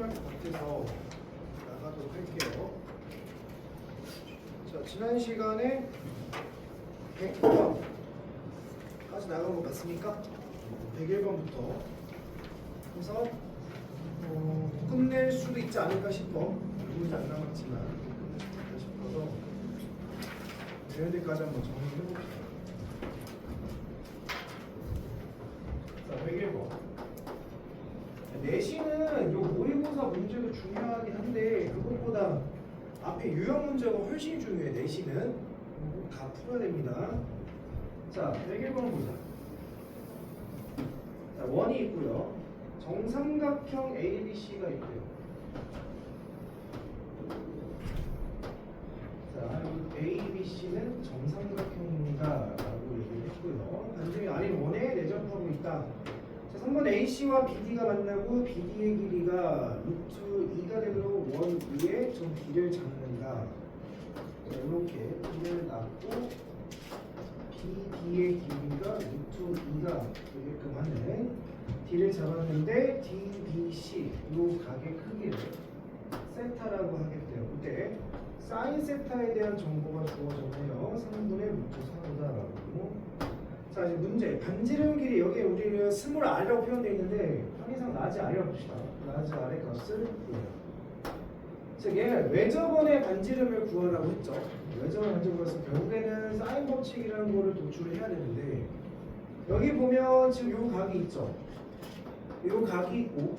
필요할 것 같아서 나가도록 할게요. 자, 지난 시간에 100번까지 나간 거 맞습니까? 101번부터 그래서 끝낼 수도 있지 않을까 싶어. 문제 안 남았지만 끝낼 수 있을까 싶어서 되는 데까지 한번 정리해볼게요. 자, 101번. 내신은 요 모의고사 문제도 중요하긴 한데 그것보다 앞에 유형 문제가 훨씬 중요해. 내신은 다 풀어야 됩니다. 자, 101번 보자. 자, 원이 있고요. 정삼각형 ABC가 있고요. 자, 이 ABC는 정삼각형입니다 라고 얘기를 했고요. 반증이 아닌 원에 내접하고 있다. 자, 3번 AC와 BD가 만나고 BD의 길이가 루트 2가 되도록 원 위에 좀 B를 잡는다. 자, 이렇게 B를 놨고 BD의 길이가 루트 2가 되게끔 하는 D를 잡았는데 DBC 요 각의 크기를 세타라고 하겠대요. 그때 사인 세타에 대한 정보가 주어졌네요. 3분의 루트 4다라고. 자, 이제 문제. 반지름 길이 여기에 우리는 스몰 r이라고 표현되어 있는데 편의상 라지 r이라고 봅시다. 라지 r의 값을 구해요. 즉 얘는 외접원의 반지름을 구하라고 했죠. 외접원의 반지름을 구해서 결국에는 사인 법칙이라는 거를 도출을 해야 되는데 여기 보면 지금 요 각이 있죠. 요 각이 있고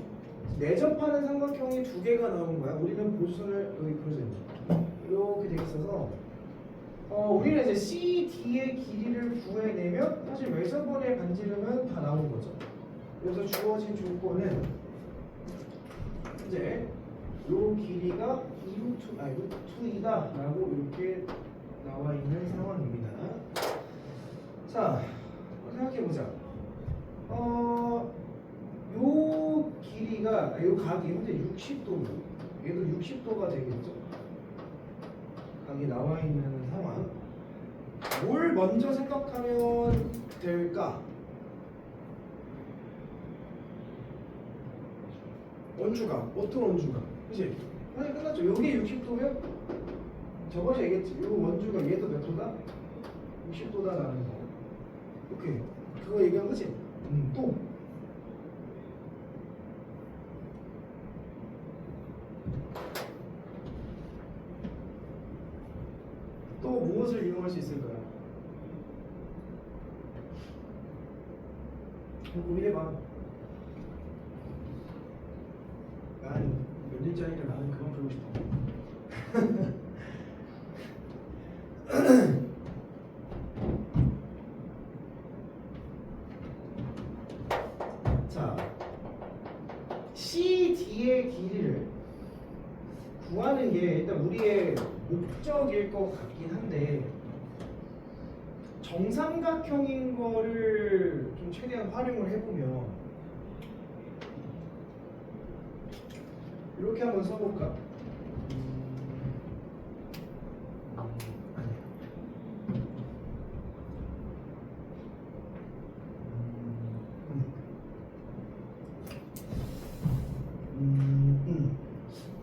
내접하는 삼각형이 두 개가 나오는 거야. 우리는 보수선을 여기 그려져 이렇게 돼 있어서 우리는 이제 CD의 길이를 구해내면 사실 외접원의 반지름은 다 나오는 거죠. 그래서 주어진 조건은 이제 요 길이가 루트 2다라고 이렇게 나와 있는 상황입니다. 자, 생각해 보자. 요 길이가 요 각이 현재 60도고 얘도 60도가 되겠죠. 각이 나와 있는 상황. 뭘 먼저 생각하면 될까? 원주각, 어떤 원주각? 그치? 아니 끝났죠. 여기 60도면 저번에 얘기했지. 요 원주각 얘도 몇 도다? 60도다라는 거. 오케이. 그거 얘기한 거지? 또 무엇을 이용할 수 있을까요? 고민해봐. 난 몇 년짜리가 나는 그만 배우고 싶어. 자, CD의 길이를 구하는 게 일단 우리의 목적일 것 같긴 한데 정삼각형인 거를 좀 최대한 활용을 해보면 이렇게 한번 써볼까?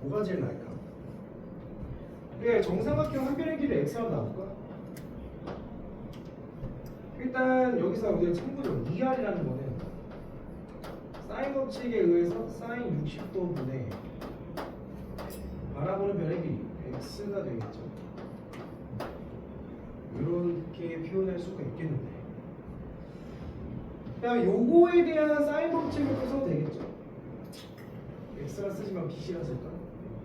뭐가 제일 나을까? 정삼각형 한 변의 길이 x라고 나올까? 일단 여기서 우리가 참고로 2r이라는 거는 사인 법칙에 의해서 사인 60도분의 바라보는 변의 길이 x가 되겠죠. 이렇게 표현할 수가 있겠는데 그냥 요거에 대한 사인 법칙을 써도 되겠죠. x라 쓰지만 bc라 쓸까?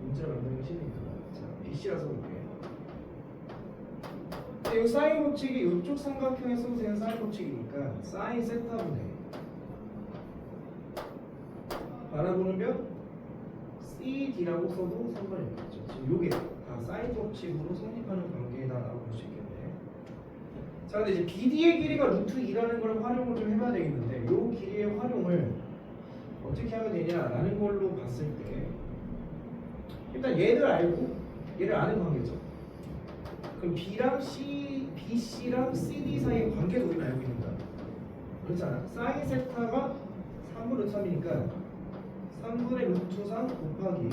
문제를 만드는 게 싫으니까. 자, bc라 써볼게요. 이 사인 법칙이 이쪽 삼각형에 써도 되는 사인 법칙이니까 사인 세타분의 바라보는 변 CD라고 써도 상관이 없겠죠. 지금 요게 다 사인 법칙으로 성립하는 관계다라고 볼 수 있겠네. 자, 근데 이제 BD의 길이가 루트 2라는 걸 활용을 좀 해봐야 되겠는데 요 길이의 활용을 어떻게 하면 되냐라는 걸로 봤을 때 일단 얘를 알고 얘를 아는 관계죠. 그럼 B랑 BC랑 CD 사이의 관계도 우리는 알고 있는 거야. 그렇잖아. 사인 세타가 3분의 3이니까 3분의 루트 3 곱하기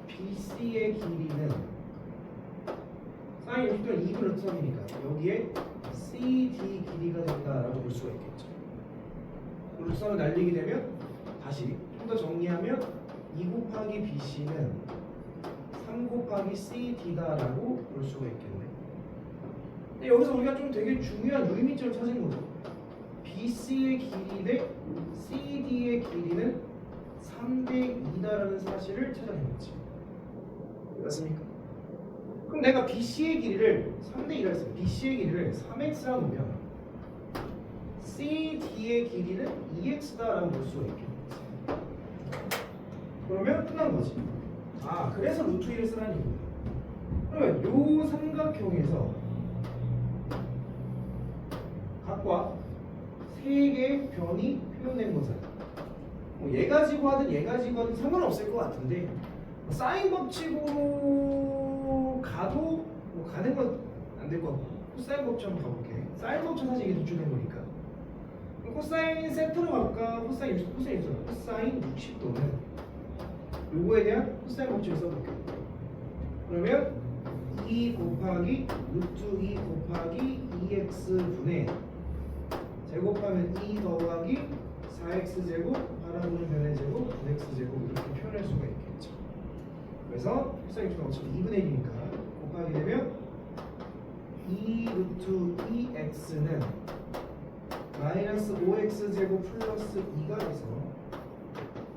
BC의 길이는 사인 60도는 2분 루트 3이니까 여기에 CD 길이가 된다라고 볼 수가 있겠죠. 루트 3을 날리게 되면 다시 좀 더 정리하면 2 곱하기 BC는 3 곱하기 CD다라고 볼 수가 있겠네. 근데 여기서 우리가 좀 되게 중요한 유의미점을 찾은 거죠. BC의 길이 대 CD의 길이는 3대 2다라는 사실을 찾아낸 거지. 맞습니까? 그럼 내가 BC의 길이를 3대 2라 했어요. BC의 길이를 3x라고 놓으면 CD의 길이는 2x다라고 볼 수가 있겠네. 그러면 끝난 거지. 아, 그래서 루트 1을 쓰라는 얘기야. 그러면 요 삼각형에서 각과 세 개의 변이 표현된 거잖아. 뭐 얘 가지고 하든 얘 가지고 하든 상관없을 것 같은데 사인 법칙으로 가도 뭐 가는 건 안 될 것 같고 코사인 법칙 한번 가볼게. 사인 법칙 사실 이게 노출된 거니까. 코사인 세트로 갈까? 코사인 60도는 요거에 대한 코사인 법칙을 써볼게요. 그러면 2 곱하기 루트 2 곱하기 2x분의 제곱하면 2 더하기 4x제곱 바라보는 변의 제곱 9x제곱 이렇게 표현할 수가 있겠죠. 그래서 코사인 60도 어차피 2분의 1이니까 곱하게 되면 2 루트 2x는 마이너스 5x제곱 플러스 2가 돼서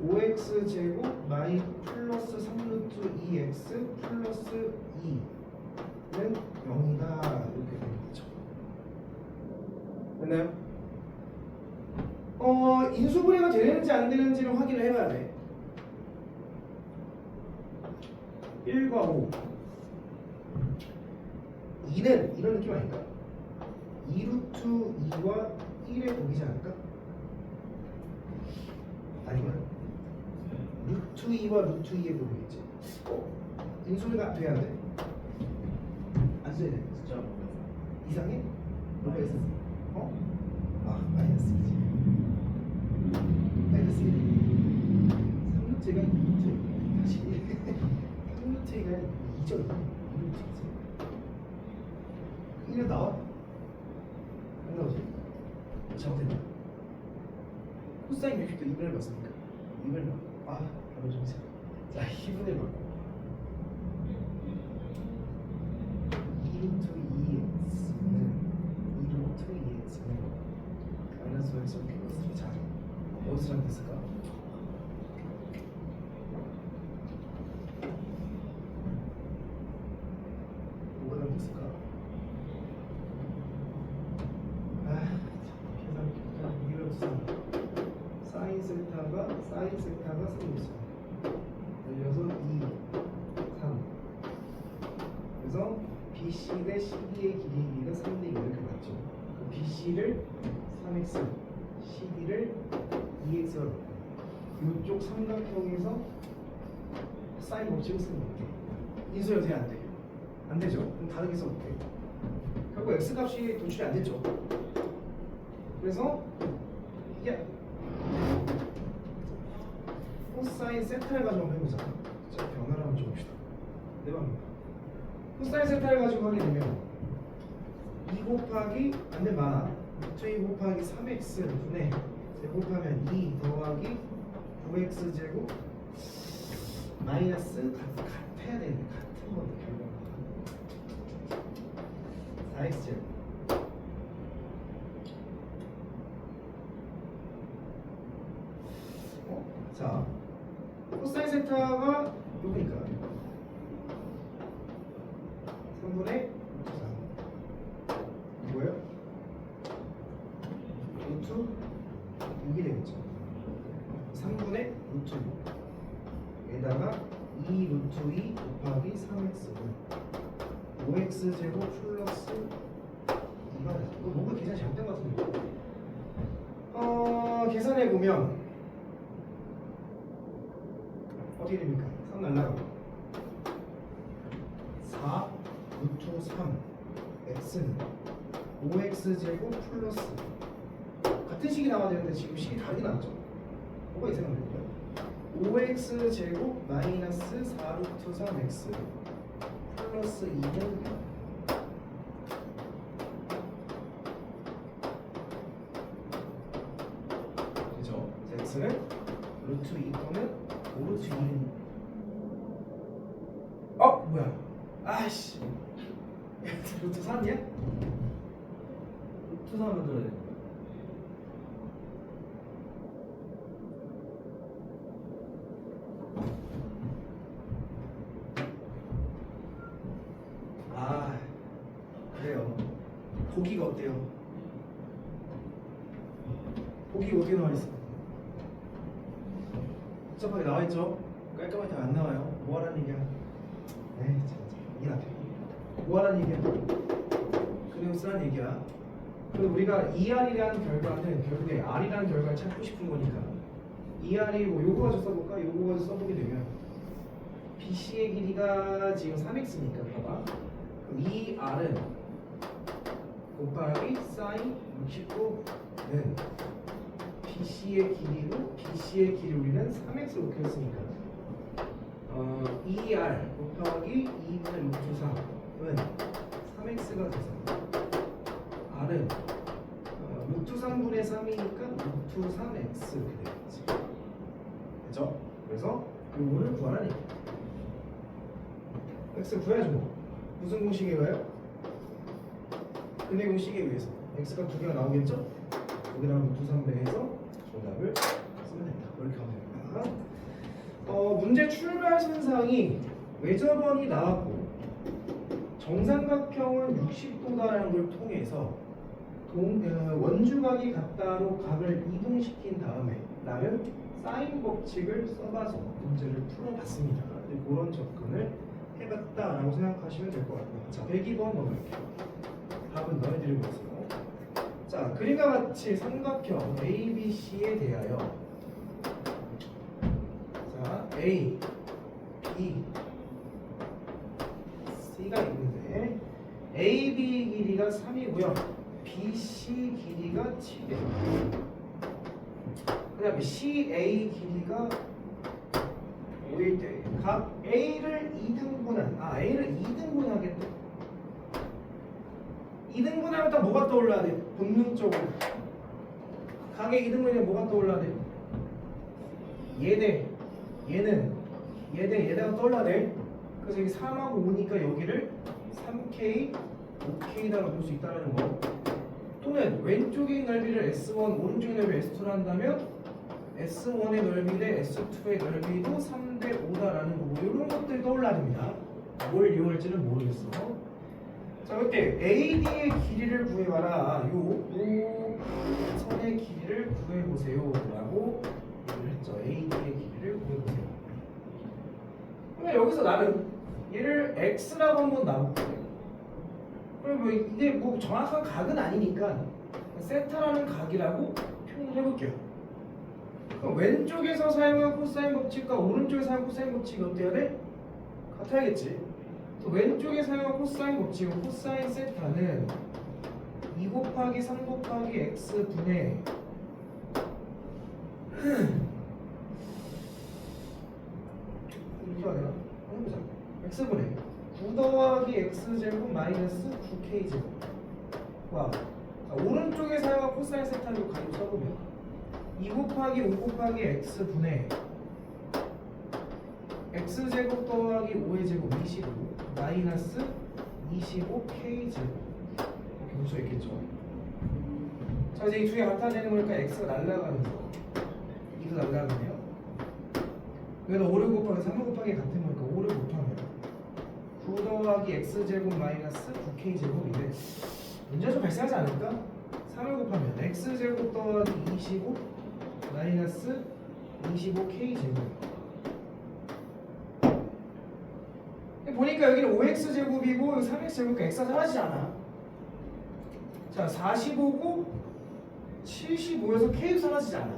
5x제곱 마이 플러스 3루트 2x 플러스 2는 0이다 이렇게 되는 거죠. 됐나요? 인수분해가 되는지 안 되는지를 확인을 해봐야 돼. 1과 5 2는 이런 느낌 아닐까? 2루트 2와 1에 보이지 않을까? 아니면 루트 2와 루트 2에 보이겠지? 인수분해가 돼야 돼? 안 써야 돼? 숫자 이상해? 뭐가 있었어? 마이너스 2지. 마이너스 1. 3루트가 2루트. 다시 3루트가 2죠. 2루트지. 1은 나와? 안 나오지? 잘못했나? 코사인 60도 2분의 1 맞습니까? 2분의 1 맞고. 바로 좀 세. 자, 2분의 1 맞고. 2루트 2x는 2루트 2x는 마이너스 5x 플러스 2. 자, 어디서 잘못했을까? 뭐가 잘못했을까? 사인 세타가 3이었어. 열려서 2, 3. 그래서 BC 대 CD의 길이가 3대 2 이렇게 맞죠. BC를 3x, CD를 2x로 이쪽 삼각형에서 사인 법칙을 쓰는 거예요. 인수 연산이 안 돼. 안 되죠. 그럼 다르게 써볼게. 결국 x 값이 도출이 안 됐죠. 그래서 이게 코사인 세타를 가지고 한번 해보자. 자, 변화를 한번 줘봅시다. 네 번. 코사인 세타를 가지고 하게 되면 2 곱하기 안 되면 많아. 2 곱하기 3x 분의 제곱하면 2 더하기 9x 제곱 마이너스 같아야 되는데 같은 건데 결국 4x 제곱. 자, 코사인 세타가 요거니까 3분의 4 이거예요? 루트 6이 되겠죠. 3분의 루트 6에다가 2 루트 2 곱하기 3x는 5x 제곱 플러스 2가 되죠. 이거 뭔가 계산이 잘못된 것 같은데. 계산해 보면 어떻게 됩니까? 3 날라가고 4 루트 3 x는 5x 제곱 플러스 같은 식이 나와야 되는데 지금 식이 다르게 나왔죠? 뭐가 이상한 거예요? 5x 제곱 마이너스 4 루트 3x 플러스 2는 0. 그죠? x는 루트 2 또는 5루트 2는 뭐야? 아씨 루트 3이야? 루트 3 만들어야 되는 거야. 그래요. 보기가 어때요? 보기가 어떻게 나와있어? 복잡하게 나와있죠? 깔끔하게 안 나와요. 뭐하라는 얘기야? 에이 참 이해가 돼. 뭐하라는 얘기야? 그냥 쓰라는 얘기야. 그리고 우리가 ER이라는 결과는 결국에 R이라는 결과를 찾고 싶은 거니까 ER이 뭐 요거 가지고 써볼까? 요거 가지고 써보게 되면 BC의 길이가 지금 3x니까 봐봐. 그럼 이 R은 곱하기 사인 69는 BC의 길이로 BC의 길이 우리는 3x로 표했으니까 2R 곱하기 2분의 루트 3은 3x가 돼서 R은 루트 3분의 3이니까 루트 3x 이렇게 되겠지. 그죠? 그래서 요거를 구하라는 얘기야. x 구해야죠. 뭐. 무슨 공식에 의해요? 근의 공식에 의해서 x가 두 개가 나오겠죠? 여기다가 루트 3배 해서 정답을 쓰면 된다. 이렇게 하면 됩니다. 문제 출발 선상이 외접원이 나왔고 정삼각형은 60도다라는 걸 통해서 원주각이 같다로 각을 이동시킨 다음에 나는 사인 법칙을 써봐서 문제를 풀어봤습니다. 그런 접근을 해봤다라고 생각하시면 될 것 같고요. 자, 102번 넘어갈게요. 답은 너희들이 보세요. 자, 그림과 같이 삼각형 ABC에 대하여 자, A, B, C가 있는데 AB 길이가 3이고요. BC 길이가 7이에요. 그 다음에 CA 길이가 5일 때 각 A를 2등분한 A를 2등분하겠다. 2등분하면 딱 뭐가 떠올라야 돼? 본능적으로 각의 2등분이면 뭐가 떠올라야 돼? 얘네 얘는 얘네가 떠올라야 돼. 그래서 여기 3하고 5니까 여기를 3K, 5K다라고 볼 수 있다는 거. 또는 왼쪽의 넓이를 S1, 오른쪽의 넓이 S2로 한다면 S1의 넓이 대 S2의 넓이도 3대 5다라는 거고 이런 것들이 떠올라야 됩니다. 뭘 이용할지는 모르겠어. 자, 그때 AD의 길이를 구해봐라. 요 선의 길이를 구해보세요 라고 얘기를 했죠. AD의 길이를 구해보세요. 그러면 여기서 나는 얘를 X라고 한번 놔볼게요. 그럼 뭐 이게 뭐 정확한 각은 아니니까 세타라는 각이라고 표현을 해볼게요. 그럼 왼쪽에서 사용한 코사인 법칙과 오른쪽에서 사용한 코사인 법칙이 어때야 돼? 같아야겠지. 왼쪽에 사용한 코사인 법칙은 코사인 세타는 2 곱하기 3 곱하기 x 분의 이렇게 해야 되나? 해보자. x 분의 9 더하기 x 제곱 마이너스 9k 제곱. 와. 자, 오른쪽에 사용한 코사인 세타를 가지고 써보면 2 곱하기 5 곱하기 x 분의 x 제곱 더하기 5의 제곱 25 마이너스 25k 제곱 이렇게 볼 수 있겠죠. 자, 이제 이 두 개 같아지는 거니까 x가 날라가면서 2도 날라가네요. 여기다 5를 곱하기 3을 곱하기 같은 거니까 5를 곱하면 9 더하기 x 제곱 마이너스 9k 제곱인데 문제가 좀 발생하지 않을까? 3을 곱하면 x 제곱 더하기 25 마이너스 25k 제곱. 보니까 여기는 5x 제곱이고 3x 제곱이니까 x가 사라지잖아. 자, 45고 75에서 k도 사라지잖아.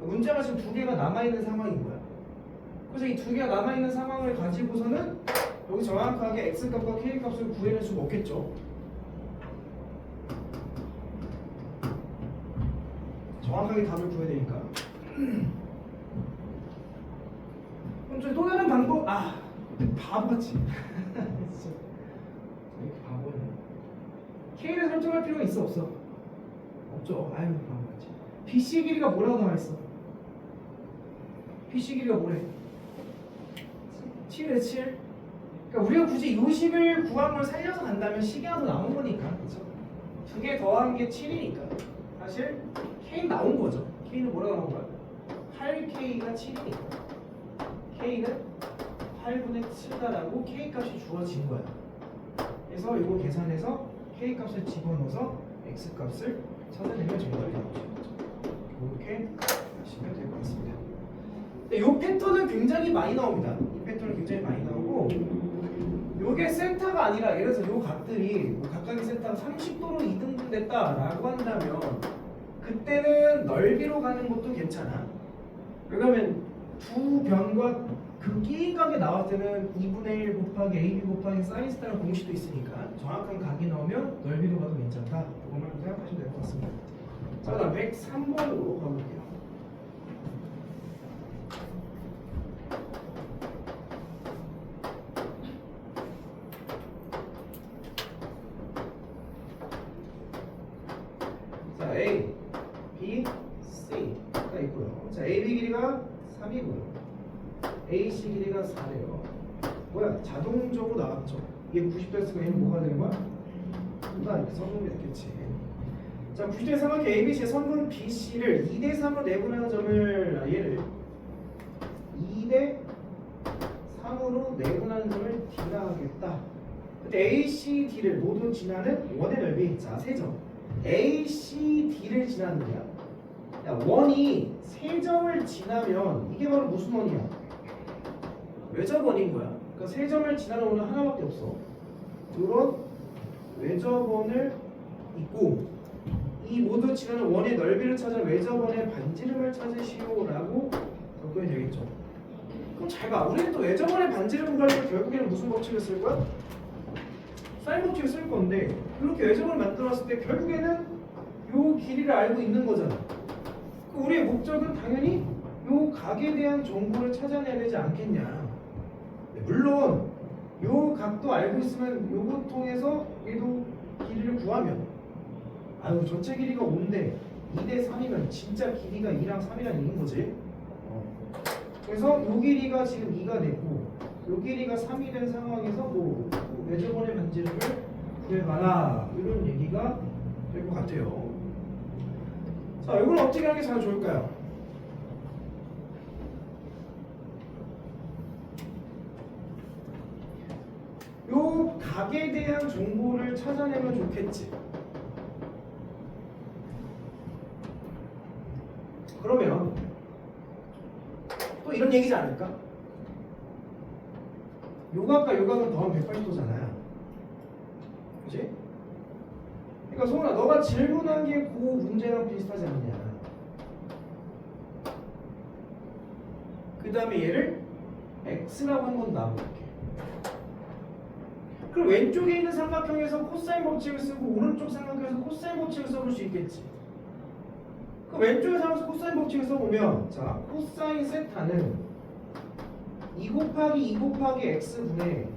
문제가 지금 두 개가 남아있는 상황인 거야. 그래서 이 두 개가 남아있는 상황을 가지고서는 여기 정확하게 x 값과 k 값을 구해낼 수가 없겠죠. 정확하게 답을 구해야 되니까. 또 다른 방법, 바보같이. 진짜 왜 이렇게 바보네. K를 설정할 필요가 있어 없어? 없죠. 아유 바보같이. BC 길이가 뭐라고 나와있어? BC 길이가 뭐래? 7에 7. 그러니까 우리가 굳이 이 식을 구한 걸 살려서 간다면 식이 하나 더 나온 거니까, 그렇죠? 두 개 더한 게 7이니까 사실 K 나온 거죠. K는 뭐라고 나온 거야? 8K가 7이니까 K는 8분의 7다라고 K 값이 주어진 거야. 그래서 이거 계산해서 K 값을 집어넣어서 X 값을 찾아내면 정답이 나오죠. 이렇게 하시면 될 것 같습니다. 이 패턴은 굉장히 많이 나옵니다. 이 패턴은 굉장히 많이 나오고, 요게 센터가 아니라 예를 들어서 요 각들이 각각의 센터가 30도로 이등분됐다라고 한다면 그때는 넓이로 가는 것도 괜찮아. 왜냐면 두 변과 그 끼인각이 나왔을 때는 2분의 1 곱하기 AB 곱하기 사인 스타라는 공식도 있으니까 정확한 각이 나오면 넓이로 가도 괜찮다. 그것만 생각하시면 될 것 같습니다. 자, 그다음 103번으로 가볼게요. 자, A, B, C가 있고요. 자, AB 길이가 3이고요. AC 길이가 4래요. 뭐야? 자동적으로 나왔죠. 이게 90도였으면 얘는 뭐가 되는 거야? 이렇게 성분이 됐겠지. 자, 90도의 삼각형 ABC의 선분 BC를 2대 3으로 내분하는 점을 얘를 2대 3으로 내분하는 점을 D라 하겠다. 근데 ACD를 모두 지나는 원의 넓이, 자, 3점. ACD를 지나는 거야. 야, 원이 3점을 지나면 이게 바로 무슨 원이야? 외접원인 거야. 그러니까 3점을 지나는 원은 하나밖에 없어. 그런 외접원을 있고, 이 모두 지나는 원의 넓이를 찾아 외접원의 반지름을 찾으시오라고 접근이 되겠죠. 그럼 잘 봐. 우리는 또 외접원의 반지름 구할 때 결국에는 무슨 법칙을 쓸 거야? 사인 법칙을 쓸 건데, 이렇게 외접원을 만들었을 때 결국에는 요 길이를 알고 있는 거잖아. 우리의 목적은 당연히 요 각에 대한 정보를 찾아내야 되지 않겠냐. 물론 요 각도 알고 있으면 요거 통해서 얘도 길이를 구하면, 아유 전체 길이가 5인데 2대 3이면 진짜 길이가 2랑 3이란 얘기인 거지. 그래서 요 길이가 지금 2가 됐고 요 길이가 3이 된 상황에서 뭐 외접원의 반지름을 구해봐라, 이런 얘기가 될 것 같아요. 자, 이걸 어떻게 하는 게 잘 좋을까요? 요 각에 대한 정보를 찾아내면 좋겠지. 그러면 또 이런 얘기지 않을까? 요 각과 요 각은 더하면 180도잖아요. 그치? 그러니까 소은아, 너가 질문한 게 그 문제랑 비슷하지 않냐. 그 다음에 얘를 x라고 한번 놔볼게. 그럼 왼쪽에 있는 삼각형에서 코사인 법칙을 쓰고 오른쪽 삼각형에서 코사인 법칙을 써볼 수 있겠지. 그럼 왼쪽에 삼각형 코사인 법칙을 써보면, 자, 코사인 세타는 2 곱하기 2 곱하기 x분의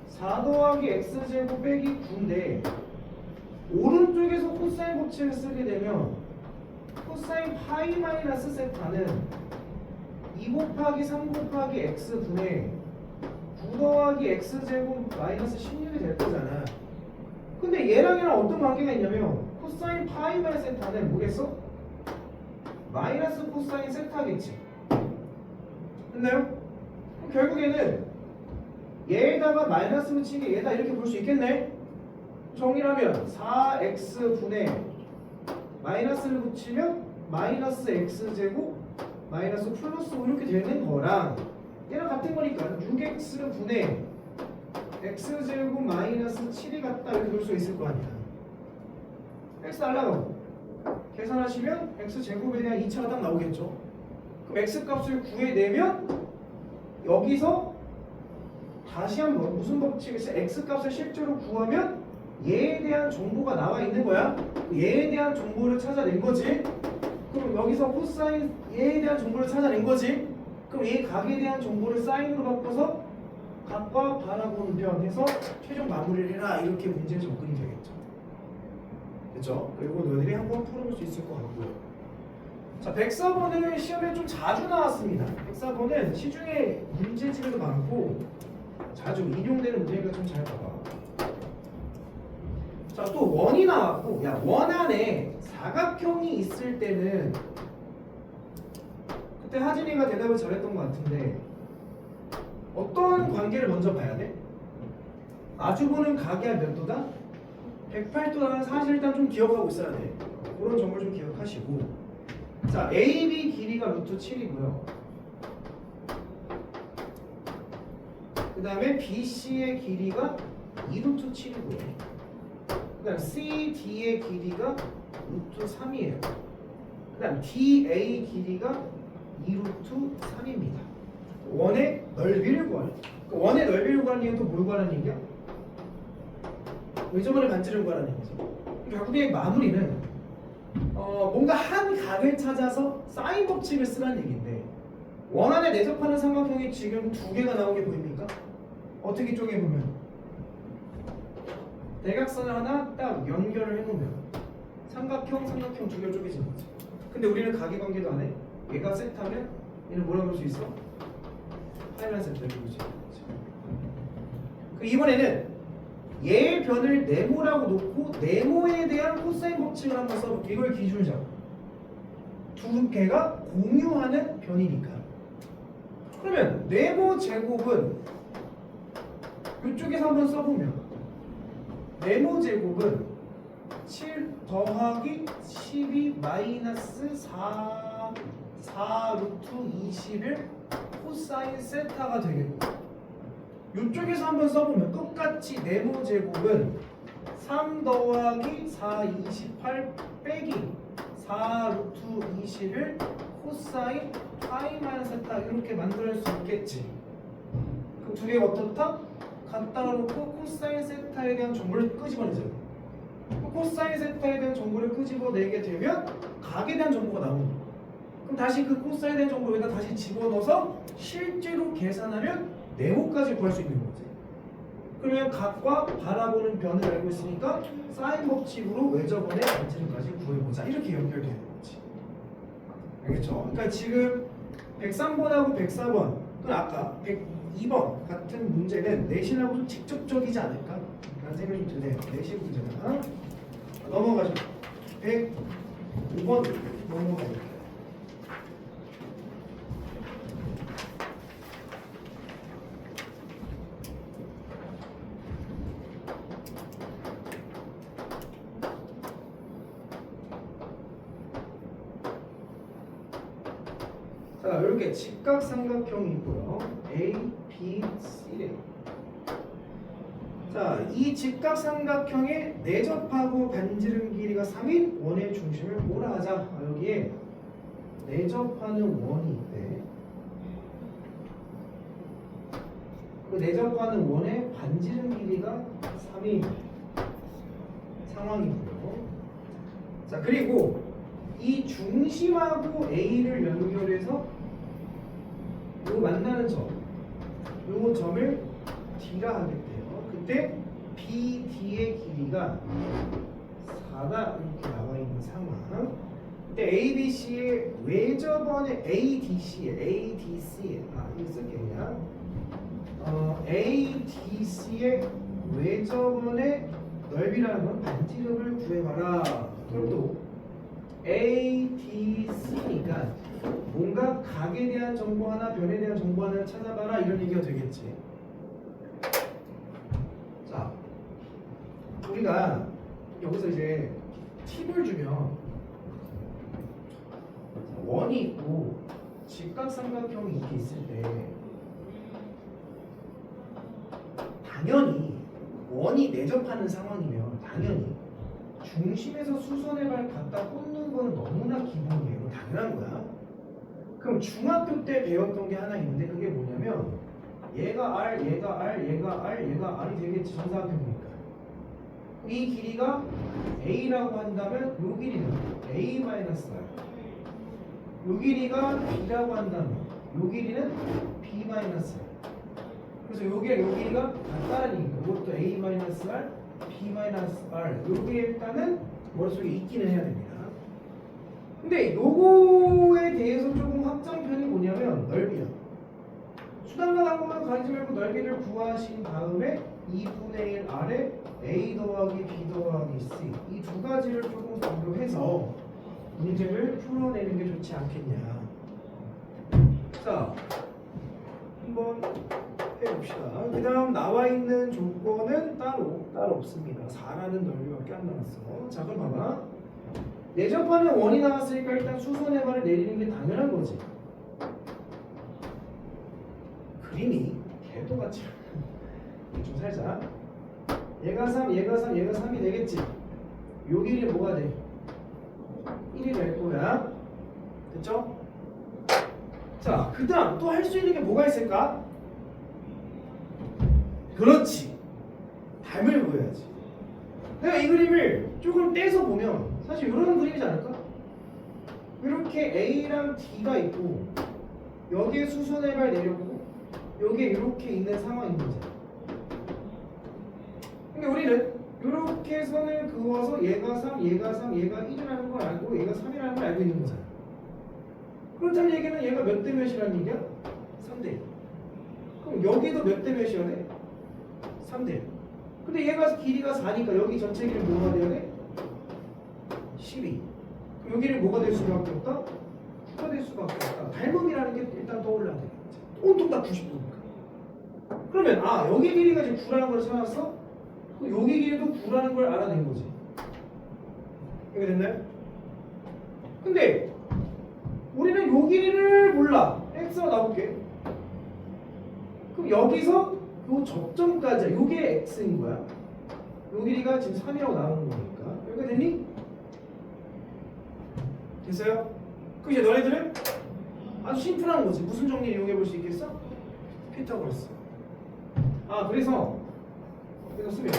4 더하기 x제곱 빼기 9인데, 오른쪽에서 코사인 법칙을 쓰게 되면 코사인 파이 마이너스 세타는 2 곱하기 3 곱하기 x분의 9 더하기 x제곱 마이너스 16이 될 거잖아. 근데 얘랑 어떤 관계가 있냐면 코사인 파이 마이너스 세타는 뭐겠어? 마이너스 코사인 세타겠지. 됐나요? 그럼 결국에는 얘에다가 마이너스 붙인 게 얘다, 이렇게 볼 수 있겠네. 정리하면 4x분의 마이너스를 붙이면 마이너스 x제곱 마이너스 플러스 5 이렇게 되는 거랑 얘랑 같은 거니까 6x분의 x제곱 마이너스 7이 같다, 이렇게 볼 수 있을 거 아니야. x 달라고 계산하시면 x제곱에 대한 2차가 딱 나오겠죠. 그럼 x값을 구해내면 여기서 다시 한번 무슨 법칙을 써? x값을 실제로 구하면 얘에 대한 정보가 나와 있는 거야. 얘에 대한 정보를 찾아낸 거지. 그럼 여기서 코사인 얘에 대한 정보를 찾아낸 거지. 그럼 그럼 이 각에 대한 정보를 사인으로 바꿔서 각과 바라보는 변 해서 최종 마무리를 해라. 이렇게 문제 접근이 되겠죠. 그렇죠? 그리고 너희들이 한번 풀어볼 수 있을 것 같고요. 자, 104번은 시험에 좀 자주 나왔습니다. 104번은 시중에 문제집에도 많고 자주 인용되는 문제가 좀 잘 봐봐. 자, 또 원이 나왔고, 야, 원 안에 사각형이 있을 때는 그때 하진이가 대답을 잘했던 것 같은데 어떤 관계를 먼저 봐야 돼? 마주보는 각의 몇 도다? 108도라는 사실 일단 좀 기억하고 있어야 돼. 그런 정보를 좀 기억하시고. 자, AB 길이가 루트 7이고요. 그 다음에 BC의 길이가 2루트 7이고요. 그 다음 CD의 길이가 루트 3이에요. 그 다음 DA 길이가 2루트 3입니다. 원의 넓이를 구하는. 원의 넓이를 구하는 얘기는 또 뭘 구하는 얘기야? 외접원의 반지를 구하는 얘기죠. 결국에 마무리는 뭔가 한 각을 찾아서 사인 법칙을 쓰라는 얘기인데 원 안에 내접하는 삼각형이 지금 두 개가 나오게 보입니까? 어떻게 쪼개보면 대각선을 하나 딱 연결을 해놓으면 삼각형 두 개로 쪼개지는 거지. 근데 우리는 각의 관계도 안 해. 얘가 세타면 얘는 뭐라고 볼 수 있어? 파이란 세타를 볼 수 있는 거지. 이번에는 얘의 변을 네모라고 놓고 네모에 대한 코사인 법칙을 한번 써볼게. 이걸 기준으로 잡고 두 개가 공유하는 변이니까. 그러면 네모 제곱은 이쪽에서 한번 써보면 네모 제곱은 7 더하기 12 마이너스 4 루트 21 코사인 세타가 되겠고, 이쪽에서 한번 써보면 똑같이 네모 제곱은 3 더하기 4 28 빼기 4 루트 21 코사인 파이 마이너스 세타 이렇게 만들 수 있겠지. 그럼 두 개가 어떻다? 갖다 놓고 코사인 세타에 대한 정보를 끄집어내죠. 코사인 세타에 대한 정보를 끄집어내게 되면 각에 대한 정보가 나옵니다. 그럼 다시 그 코사인에 대한 정보를 여기다 다시 집어넣어서 실제로 계산하면 네모까지 구할 수 있는 거지. 그러면 각과 바라보는 변을 알고 있으니까 사인 법칙으로 외접원의 반지름까지 구해보자. 이렇게 연결되는 거지. 알겠죠? 그러니까 지금 103번하고 104번 또는 아까 102번 같은 문제는 내신하고 좀 직접적이지 않을까? 라는 생각이 좀 드네요. 내신 문제나 넘어가죠. 105번 넘어가요. 자, 이렇게 직각삼각형이 있고요. A, B, C. 자, 이 직각삼각형에 내접하고 반지름 길이가 3인 원의 중심을 뭐라 하자? 여기에 내접하는 원이 있대. 그 내접하는 원의 반지름 길이가 3인 상황이고요. 자, 그리고 이 중심하고 A를 연결해서 요 만나는 점, 요 점을 D라 하겠대요. 그때 BD의 길이가 4가 이렇게 나와 있는 상황. 그때 ABC의 외접원의 ADC의 이거 쓸게요. ADC의 외접원의 넓이라는 건 반지름을 구해봐라. 그럼 또 ADC니까 뭔가 각에 대한 정보 하나, 변에 대한 정보 하나를 찾아봐라 이런 얘기가 되겠지. 자, 우리가 여기서 이제 팁을 주면 원이 있고 직각삼각형이 이렇게 있을 때 당연히 원이 내접하는 상황이면 당연히 중심에서 수선의 발 갖다 꽂는 거는 너무나 기본이에요. 당연한 거야. 그럼 중학교 때 배웠던 게 하나 있는데 그게 뭐냐면 얘가 R, 얘가 R, 얘가 R, 얘가 R이 되겠지. 정사각형이니까. 이 길이가 A라고 한다면 요 길이는 A-R. 요 길이가 B라고 한다면 요 길이는 b 마이너스 그래서 여기랑 요 길이가 같다는 얘기예요. 이것도 a 마이너스 r, b 마이너스 r 요게 일단은 머릿속에 있기는 해야 됩니다. 근데 요거에 대해서 조금 확장편이 뭐냐면 넓이야. 수단과 단것만 가리지 말고 넓이를 구하신 다음에 2분의 1 아래 a 더하기 b 더하기 c 이 두 가지를 조금 공부해서 문제를 풀어내는 게 좋지 않겠냐. 자, 한번 해봅시다. 그 다음 나와 있는 조건은 따로 없습니다. 4라는 넓이밖에 안 나왔어. 자, 그럼 봐봐. 내접하는 원이 나왔으니까 일단 수선의 발을 내리는 게 당연한 거지. 그림이 개도같이 좀 살자. 얘가 3, 얘가 3, 얘가 3이 되겠지. 요 길이 뭐가 돼? 1이 될 거야. 됐죠? 자, 그 다음 또 할 수 있는 게 뭐가 있을까? 그렇지. 닮을 보여야지. 내가 이 그림을 조금 떼서 보면 사실 이런 그림이지 않을까? 이렇게 A랑 D가 있고 여기에 수선의 발 내렸고 여기에 이렇게 있는 상황인 거지. 근데 우리는 이렇게 선을 그어서 얘가 3, 얘가 3, 얘가 1이라는 걸 알고 얘가 3이라는 걸 알고 있는 거잖아. 그렇다는 얘기는 얘가 몇 대 몇이라는 얘기야? 3대 1. 그럼 여기도 몇 대 몇이어야 돼? 3대 1. 근데 얘가 길이가 4니까 여기 전체 길이 뭐가 돼야 돼? 12. 그럼 여기는 뭐가 될 수밖에 없다? 9가 될 수밖에 없다. 닮음이라는 게 일단 떠올라야 되겠지. 온통 다 90도니까. 그러면 여기 길이가 지금 9라는 걸 찾았어? 그럼 여기 길이도 9라는 걸 알아낸 거지. 이게 됐나요? 근데 우리는 요 길이를 몰라. x가 나올게. 그럼 여기서 요 접점까지 요게 x인 거야. 요 길이가 지금 3이라고 나오는 거니까. 여기가 됐니? 됐어요? 그럼 이제 너네들은 아주 심플한 거지. 무슨 정리를 이용해 볼 수 있겠어? 피타고라스. 그래서 쓰면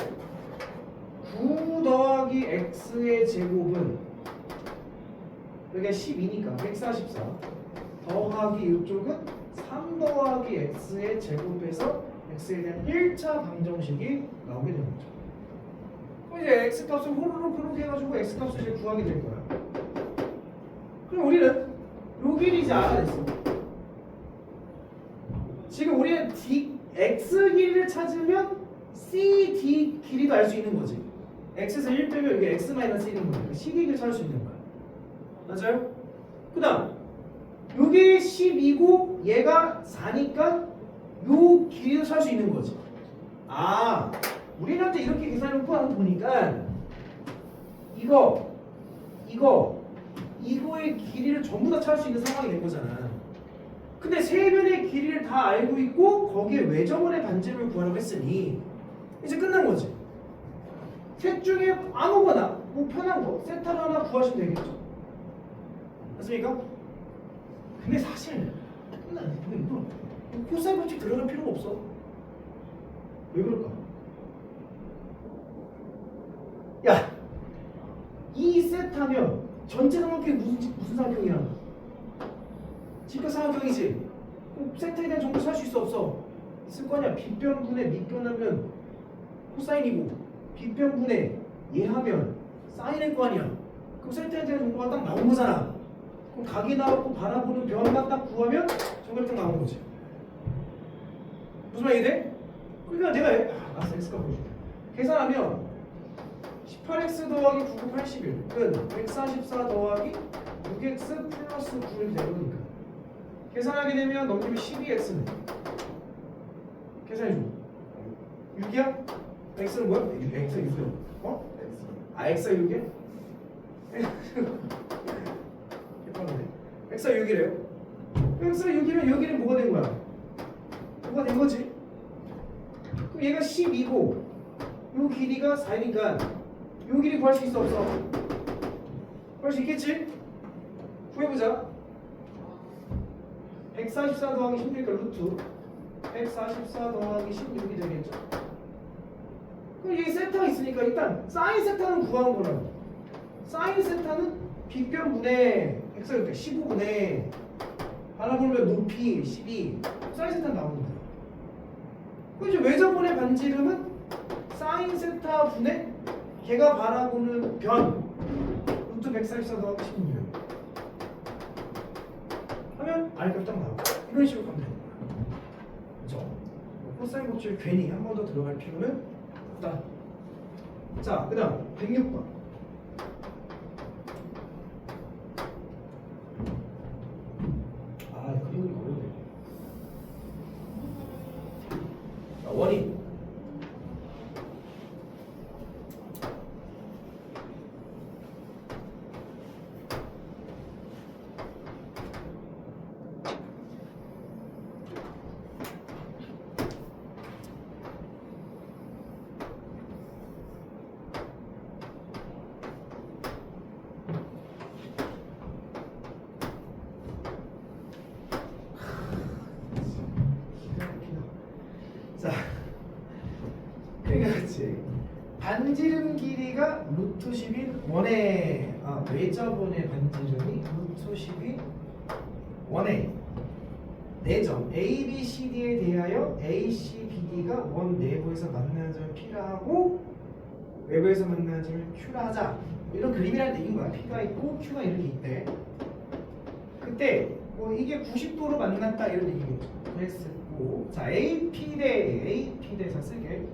9 더하기 x의 제곱은 여기가 12니까 144 더하기 이쪽은 3 더하기 x의 제곱해서 x에 대한 1차 방정식이 나오게 되는 거죠. 그럼 이제 x 값을 호로록 해가지고 x 값을 이제 구하게 될 거야. 그럼 우리는 요 길이 이제 알아냈어. 지금 우리는 x 길이를 찾으면 c, d 길이도 알 수 있는 거지. x에서 1 빼면 여기 x-1인 거야. c 길이를 찾을 수 있는 거야. 맞아요? 그 다음 여기 10이고 얘가 4니까 요 길이도 찾을 수 있는 거지. 우리한테 이렇게 계산을 보니까 이거의 길이를 전부 다 찾을 수 있는 상황이 된 거잖아. 근데 세 변의 길이를 다 알고 있고 거기에 외접원의 반지름을 구하라고 했으니 이제 끝난 거지. 셋 중에 아무거나 뭐 편한 거 세타를 하나 구하시면 되겠죠. 맞습니까? 근데 사실 이거 코사인 법칙 들어갈 필요가 없어. 왜 그럴까? 야, 이 세타면 전체 삼각형이 무슨 삼각형이야? 직각 삼각형이지. 그럼 세타에 대한 정보 찾을 수 있어 없어? 있을 거 아니야. 빗변분의 밑변하면 코사인이고 빗변분의 예하면 사인일 거 아니야. 그럼 세타에 대한 정보가 딱 나온 거잖아. 그럼 각이 나왔고 바라보는 변만 딱 구하면 정답이 딱 나온 거지. 무슨 말이 돼? 그러니까 내가 x가 보여줄게. 계산하면 18x 더하기 9고 81은 144 더하기 6x 플러스 9를 되니까 계산하게 되면 넘기면 12x는 계산해줘. 6이야? x는 뭐야? x가 6이야. x가 6이야? x가 6이래요. x가 6이면 여기는 뭐가 된 거야? 뭐가 된 거지? 그럼 얘가 10이고 요 길이가 4니까 요 길이 구할 수 있어 없어? 구할 수 있겠지? 구해보자. 144 더하기 16이니까 루트 144 더하기 16이 되겠죠? 그럼 여기 세타가 있으니까 일단 사인 세타는 구하는 거라고. 사인 세타는 빗변분의 x가 15분의 바라보면 높이 12 사인 세타 나오는 거예요. 그 이제 외접원의 반지름은 사인 세타 분의 걔가 바라보는 변 루트 144 더하기 16 하면 R값 딱 나오고 이런 식으로 가면 되는 거야. 그렇죠? 코사인 법칙을 괜히 한 번 더 들어갈 필요는 없다. 자, 그 다음 106번. 아, 그림이 어렵네. 자, 원인. 자, 그러니까 그치. 반지름 길이가 루트 10인 원의 외접원의 반지름이 루트 10인 원의 4점 A, B, C, D에 대하여 A, C, B, D가 원 내부에서 만나는 점을 P라 하고 외부에서 만나는 점을 Q라 하자. 이런 그림이라는 얘기인 거야. P가 있고 Q가 이렇게 있대. 그때 뭐 이게 90도로 만났다 이런 얘기겠죠. 그랬었고, 자 AP 대에서 쓸게.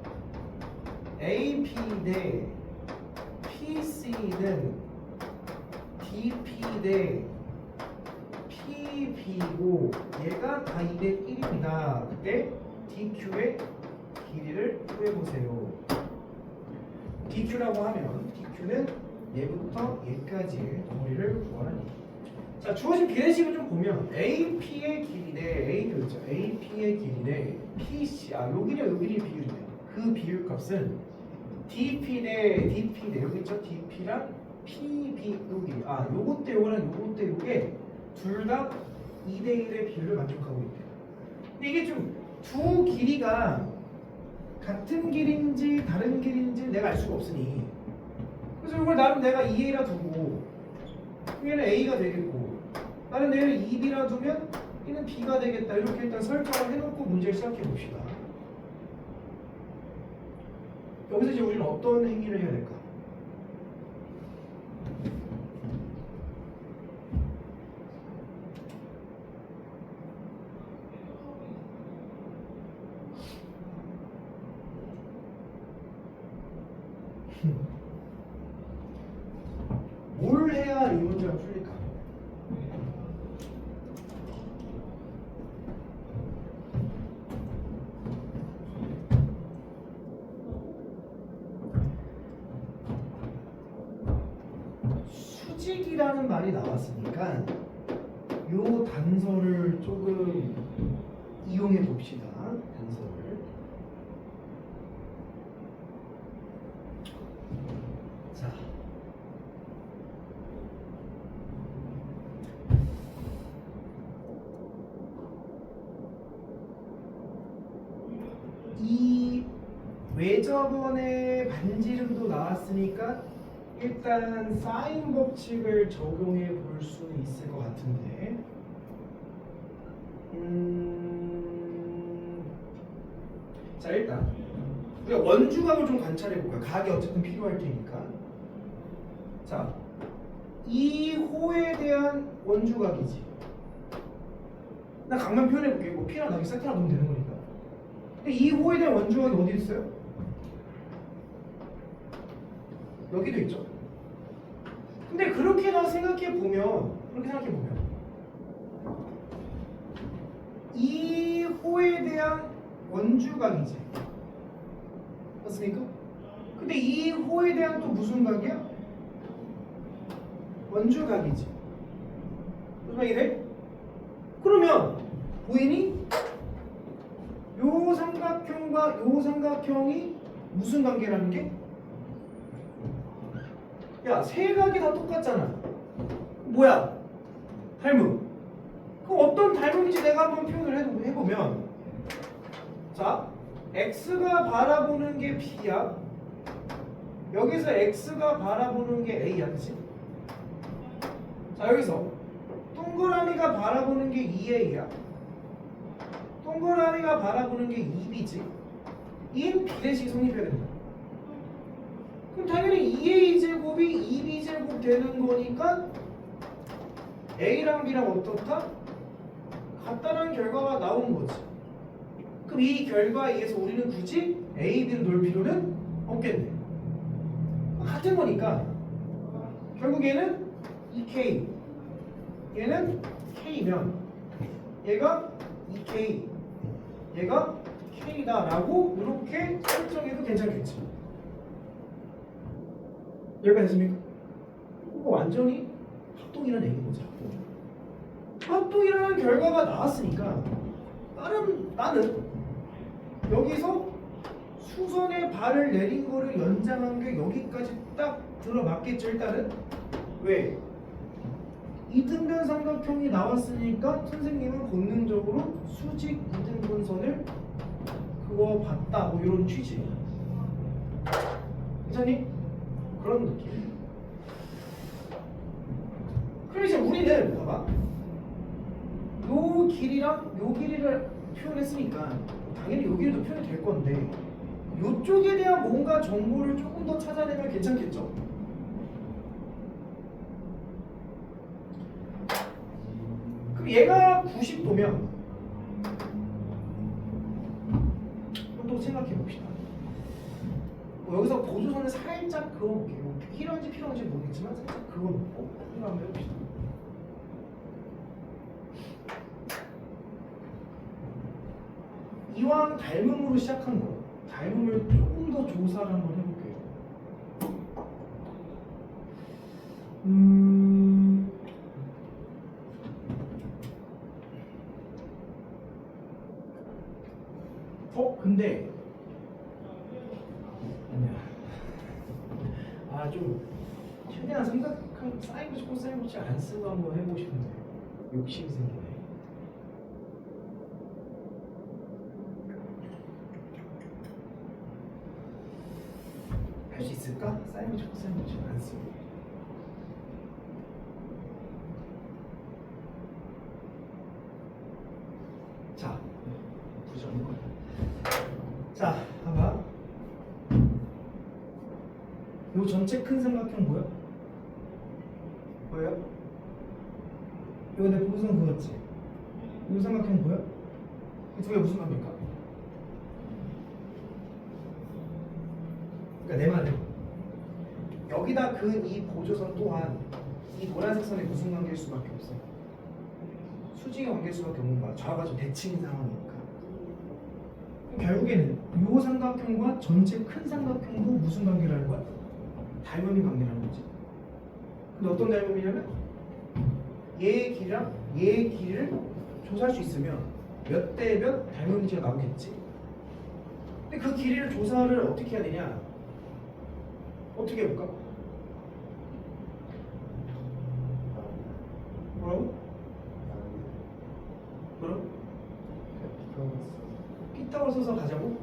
AP 대 PC는 DP 대 PB고 얘가 다 2대 1입니다. 그때 DQ의 길이를 구해보세요. DQ라고 하면 DQ는 얘부터 얘까지의 거리를 구하는 얘기. 자, 주어진 비례식을 좀 보면 AP의 길이 대 A교죠. AP의 길이 대 PC 요 길이와 요 길이 비율이네요. 그 비율 값은 DP 대 DP 대 여기 있죠. DP랑 PB 여기 요것 대 요거랑 요것 대 요게 둘 다 2대 1의 비율을 만족하고 있대요. 근데 이게 좀 두 길이가 같은 길인지 다른 길인지 내가 알 수가 없으니 그래서 이걸 나름 내가 2A라 두고 얘는 A가 되겠고 다른 얘는 2B라 두면 얘는 B가 되겠다. 이렇게 일단 설정을 해놓고 문제를 시작해 봅시다. 여기서 이제 우리는 어떤 행위를 해야 될까? 뭘 해야 이 문제가 풀릴까? 수직이라는 말이 나왔으니까 요 단서를 조금 이용해 봅시다. 단서를. 자. 이 외접원의 반지름도 나왔으니까 일단 사인 법칙을 적용해 볼 수는 있을 것 같은데 자 일단 우리가 원주각을 좀 관찰해 볼까요? 각이 어쨌든 필요할 테니까 자 이 호에 대한 원주각이지 나 각만 표현해 볼게. 뭐 P랑 나기 세트나 넣으면 되는 거니까. 근데 이 호에 대한 원주각이 어디 있어요? 여기도 있죠. 근데 그렇게 생각해 보면 이 호에 대한 원주각이지. 맞습니까? 근데 이 호에 대한 또 무슨 각이야? 원주각이지. 무슨 이래? 그러면 보이니? 요 삼각형과 요 삼각형이 무슨 관계라는 게? 야, 세 각이 다 똑같잖아. 뭐야? 닮음. 그럼 어떤 닮음인지 내가 한번 표현을 해보면 자, X가 바라보는 게 B야. 여기서 X가 바라보는 게 A야, 그치? 자, 여기서 동그라미가 바라보는 게 2a야. 동그라미가 바라보는 게 2b지. 인 비례식 성립해야 된다. 그럼 당연히 2a 제곱이 2b 제곱 되는 거니까 a랑 b랑 어떻다? 같다라는 결과가 나온 거지. 그럼 이 결과에 의해서 우리는 굳이 a, b를 놓을 필요는 없겠네. 같은 거니까 결국 얘는 2k, 얘는 k면 얘가 2k, 얘가 k다라고 이렇게 설정해도 괜찮겠지. 여기까지 됐습니까? 완전히 합동이라는 얘기인 거죠. 합동이라는 결과가 나왔으니까 나는 여기서 수선에 발을 내린 거를 연장한 게 여기까지 딱 들어맞겠죠. 일단은 왜? 이등변 삼각형이 나왔으니까 선생님은 본능적으로 수직 이등분선을 그거 봤다 뭐 이런 취지. 괜찮니? 그런 느낌. 그럼 이제 우리는 봐봐. 요 길이랑 요 길이를 표현했으니까 당연히 요 길이도 표현이 될 건데 요쪽에 대한 뭔가 정보를 조금 더 찾아내면 괜찮겠죠? 그럼 얘가 90도면 또 생각해 봅시다. 여기서 보조선을 살짝 그어볼게요. 필요한지 모르겠지만 살짝 그어놓고 생각 한번 해봅시다. 이왕 닮음으로 시작한 거, 닮음을 조금 더 조사를 한번 해볼게요. 근데 아니야. 좀 최대한 생각한 사인 코사인 코시 안 쓰고 한번 해보고 싶은데 욕심이 생기네. 할 수 있을까? 사인 코사인 코시 안 쓰고. 자, 부정인 거야. 자, 봐봐. 요 전체 큰 삼각형 뭐야? 뭐예요? 이거 내 보선 그거지? 요 삼각형 뭐야? 이 두 개 무슨 관계일까? 그러니까 내 말은 여기다 그은 이 보조선 또한 이 노란색 선에 무슨 관계일 수밖에 없어? 수직의 관계일 수밖에 없는 거야. 좌우가 좀 대칭 상황이니까. 결국에는 이 삼각형과 전체 큰 삼각형도 무슨 관계라는 거야? 닮음이 관계라는 거지. 근데 어떤 닮음이냐면 얘의 길이랑 얘의 길이를 조사할 수 있으면 몇 대 몇 닮음인지가 나오겠지. 근데 그 길이를 조사를 어떻게 해야 되냐? 어떻게 해볼까? 뭐라고? 뭐라고? 피타고라 써서 가자고?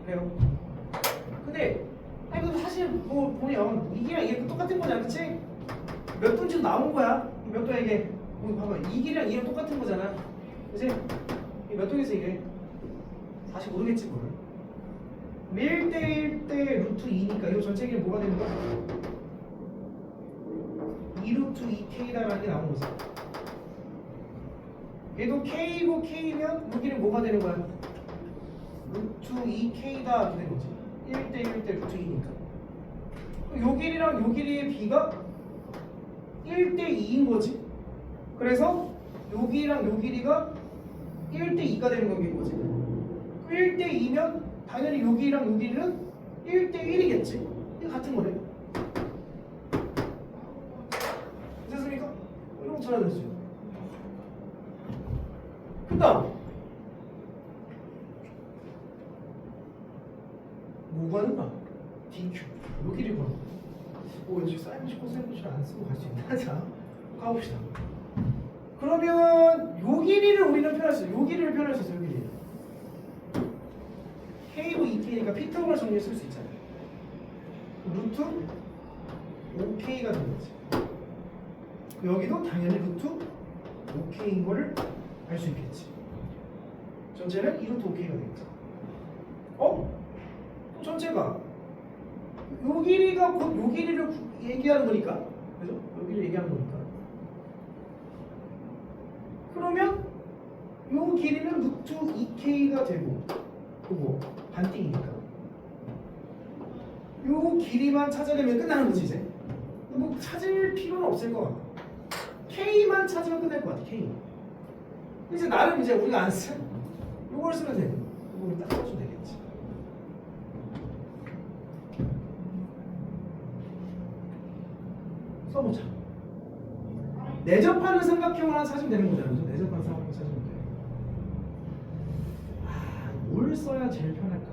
그래요. 근데 근데 사실 뭐 보면 이게랑 이게 똑같은 거잖아, 그치? 몇 도인지 나온 거야. 몇 도야 이게? 봐봐, 이 길이랑 이랑 똑같은 거잖아, 그치? 몇 도겠어 이게? 다시 모르겠지 뭘. 1대 1대 루트 2니까 이 전체 길이 뭐가 되는 거야? 2 루트 2k다라는 게 나온 거지. 얘도 k고 k면 여기는 뭐가 되는 거야? 루트 2k다 이렇게 되는 거지. 1대 1대 루트 2니까 요 길이랑 요 길이의 비가 1대 2인 거지. 그래서 요 길이랑 요 길이가 1대 2가 되는 관계인 거지. 1대 2면 당연히 요 길이랑 요 길이는 1대 1이겠지. 이게 같은 거네. 됐습니까? 이런 거 찾아야 되죠. 그 다음 뭐가 있나? DQ 요 길이 뭐야? 왠지 사인 코사인을 안 쓰고 갈 수 있나? 자, 가봅시다. 그러면 요 길이를 우리는 표현할 수 있어. 요 길이를 표현할 수 있어. 요 길이 K고 2K니까 피타고라 정리를 쓸 수 있잖아. 루트 5K가 되는 거지. 여기도 당연히 루트 OK인 거를 알 수 있겠지. 전체는 2루트 OK가 되겠죠. 또 전체가 요 길이가 곧 요 길이를 얘기하는 거니까, 그죠? 요 길이를 얘기하는 거니까. 그러면 요 길이는 루트 2K가 되고, 그거 반띵이니까. 요 길이만 찾아내면 끝나는 거지 이제. 뭐 찾을 필요는 없을 것 같아. K만 찾으면 끝날 것 같아. K. 이제 나름 이제 우리가 안 쓰. 요걸 쓰면 돼. 요걸 딱 써주면 되겠지. 써보자. 내접하는 삼각형을 하나 찾으면 되는 거잖아. 그죠? 내접하는 삼각형 찾으면 돼. 뭘 써야 제일 편할까?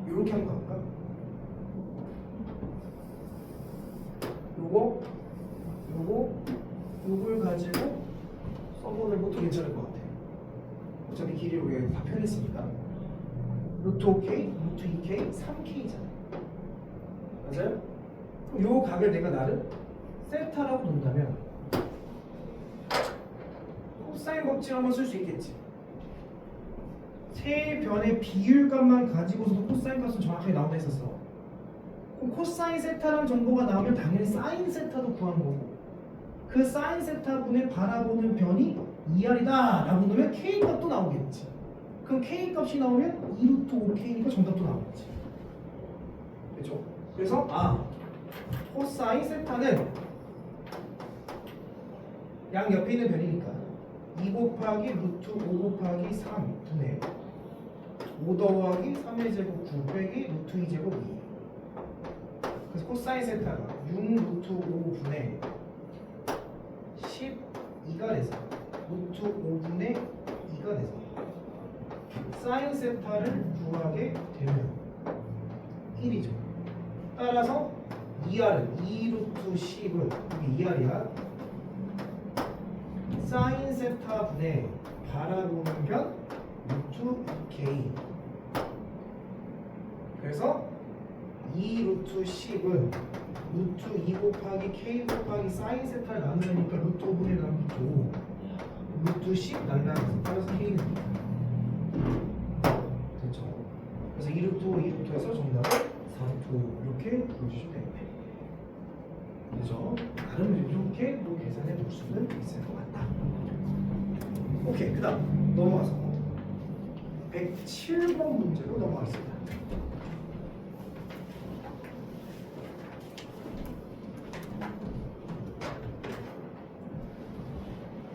이렇게 한번 가볼까? 요걸 가지고 써보는 것도 괜찮을 것 같아. 어차피 길이 우리가 다 표현했으니까. 루트 5K, 루트 2K, 3K잖아. 맞아요? 그럼 요 각을 내가 나름 세타라고 놓는다면 코사인 법칙 한번 쓸 수 있겠지. 세 변의 비율값만 가지고서도 코사인 값은 정확하게 나온다 했었어. 그럼 코사인 세타라는 정보가 나오면 당연히 사인 세타도 구하는 거고, 그 사인 세타분의 바라보는 변이 2R이다 라고 놓으면 K 값도 나오겠지. 그럼 K 값이 나오면 2루트 5K니까 정답도 나오겠지. 그렇죠? 그래서 코사인 세타는 양 옆에 있는 변이니까 2 곱하기 루트 5 곱하기 3 분의 5 더하기 3의 제곱 9 빼기 루트 2 제곱 2. 그래서 코사인 세타가 6 루트 5 분의 12가 돼서 루트 5분의 2가 돼서 사인 세타를 구하게 되면 1이죠. 따라서 2R은 2루트 10은 이게 2R이야. 사인 세타 분의 바라보는 변 루트 K. 그래서 2루트 10은 루트 2 곱하기 K 곱하기 사인 세타를 나누니까 루트 5분의 나누기 5 루트 10 날라가서 따라서 K는 됐죠. 그래서 2루트 5, 2루트에서 정답을 4루트 이렇게 불러주시면 됩니다. 그죠? 나름 이렇게 또 계산해 볼 수는 있을 것 같다. 오케이, 그 다음 넘어가서 107번 문제로 넘어가겠습니다.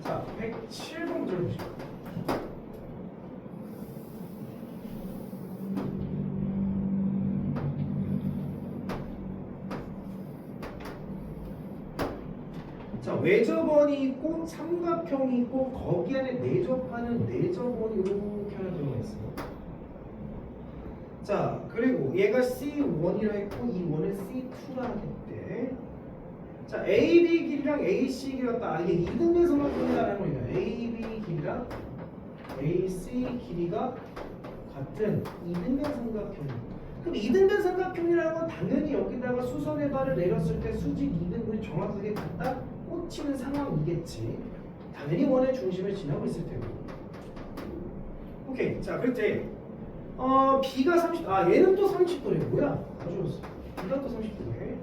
자, 107번 문제를 보시죠. 자, 외접원이 있고 삼각형이 있고 거기 안에 내접하는 내접원이 이렇게 하나 들어가 있어요. 자, 그리고 얘가 C1이라 했고 이 원을 C2라 하겠대. 자, AB 길이랑 AC 길이가 이게 이등변 삼각형이라는 거예요. AB 길이랑 AC 길이가 같은 이등변 삼각형. 그럼 이등변 삼각형이라는 건 당연히 여기다가 수선의 발을 내렸을 때 수직 이등분이 정확하게 갖다 꽂히는 상황이겠지. 당연히 원의 중심을 지나고 있을 테고. 오케이. 자, 그때 B가 30, 얘는 또 30도래. 뭐야? 아주 B가 또 30도래.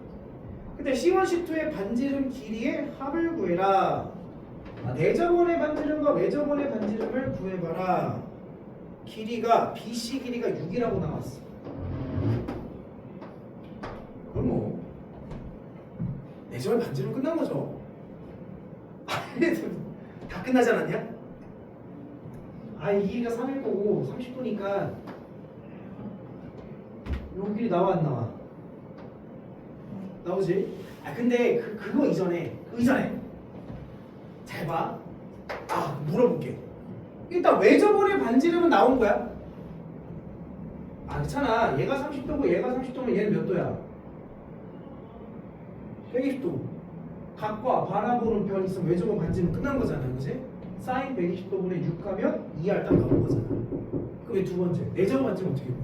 근데 C1, C2의 반지름 길이의 합을 구해라. 내접원의 반지름과 외접원의 반지름을 구해봐라. 길이가 BC 길이가 6이라고 나왔어. 그럼 뭐 내접원 반지름 끝난 거죠. 다 끝나지 않았냐? 이 길이가 3일 거고 30도니까 요 길이 나와 안 나와? 나오지? 근데 그거 이전에 잘 봐. 물어볼게. 일단 외접원의 반지름은 나온 거야? 그렇잖아. 얘가 30도고 얘가 30도면 얘는 몇 도야? 120도. 각과 바라보는 변이 있으면 외접원 반지름 끝난 거잖아, 그지? 사인 120도분의 6 하면 2R 딱 나온 거잖아. 그게 두 번째, 내접원 반지름 어떻게 보여?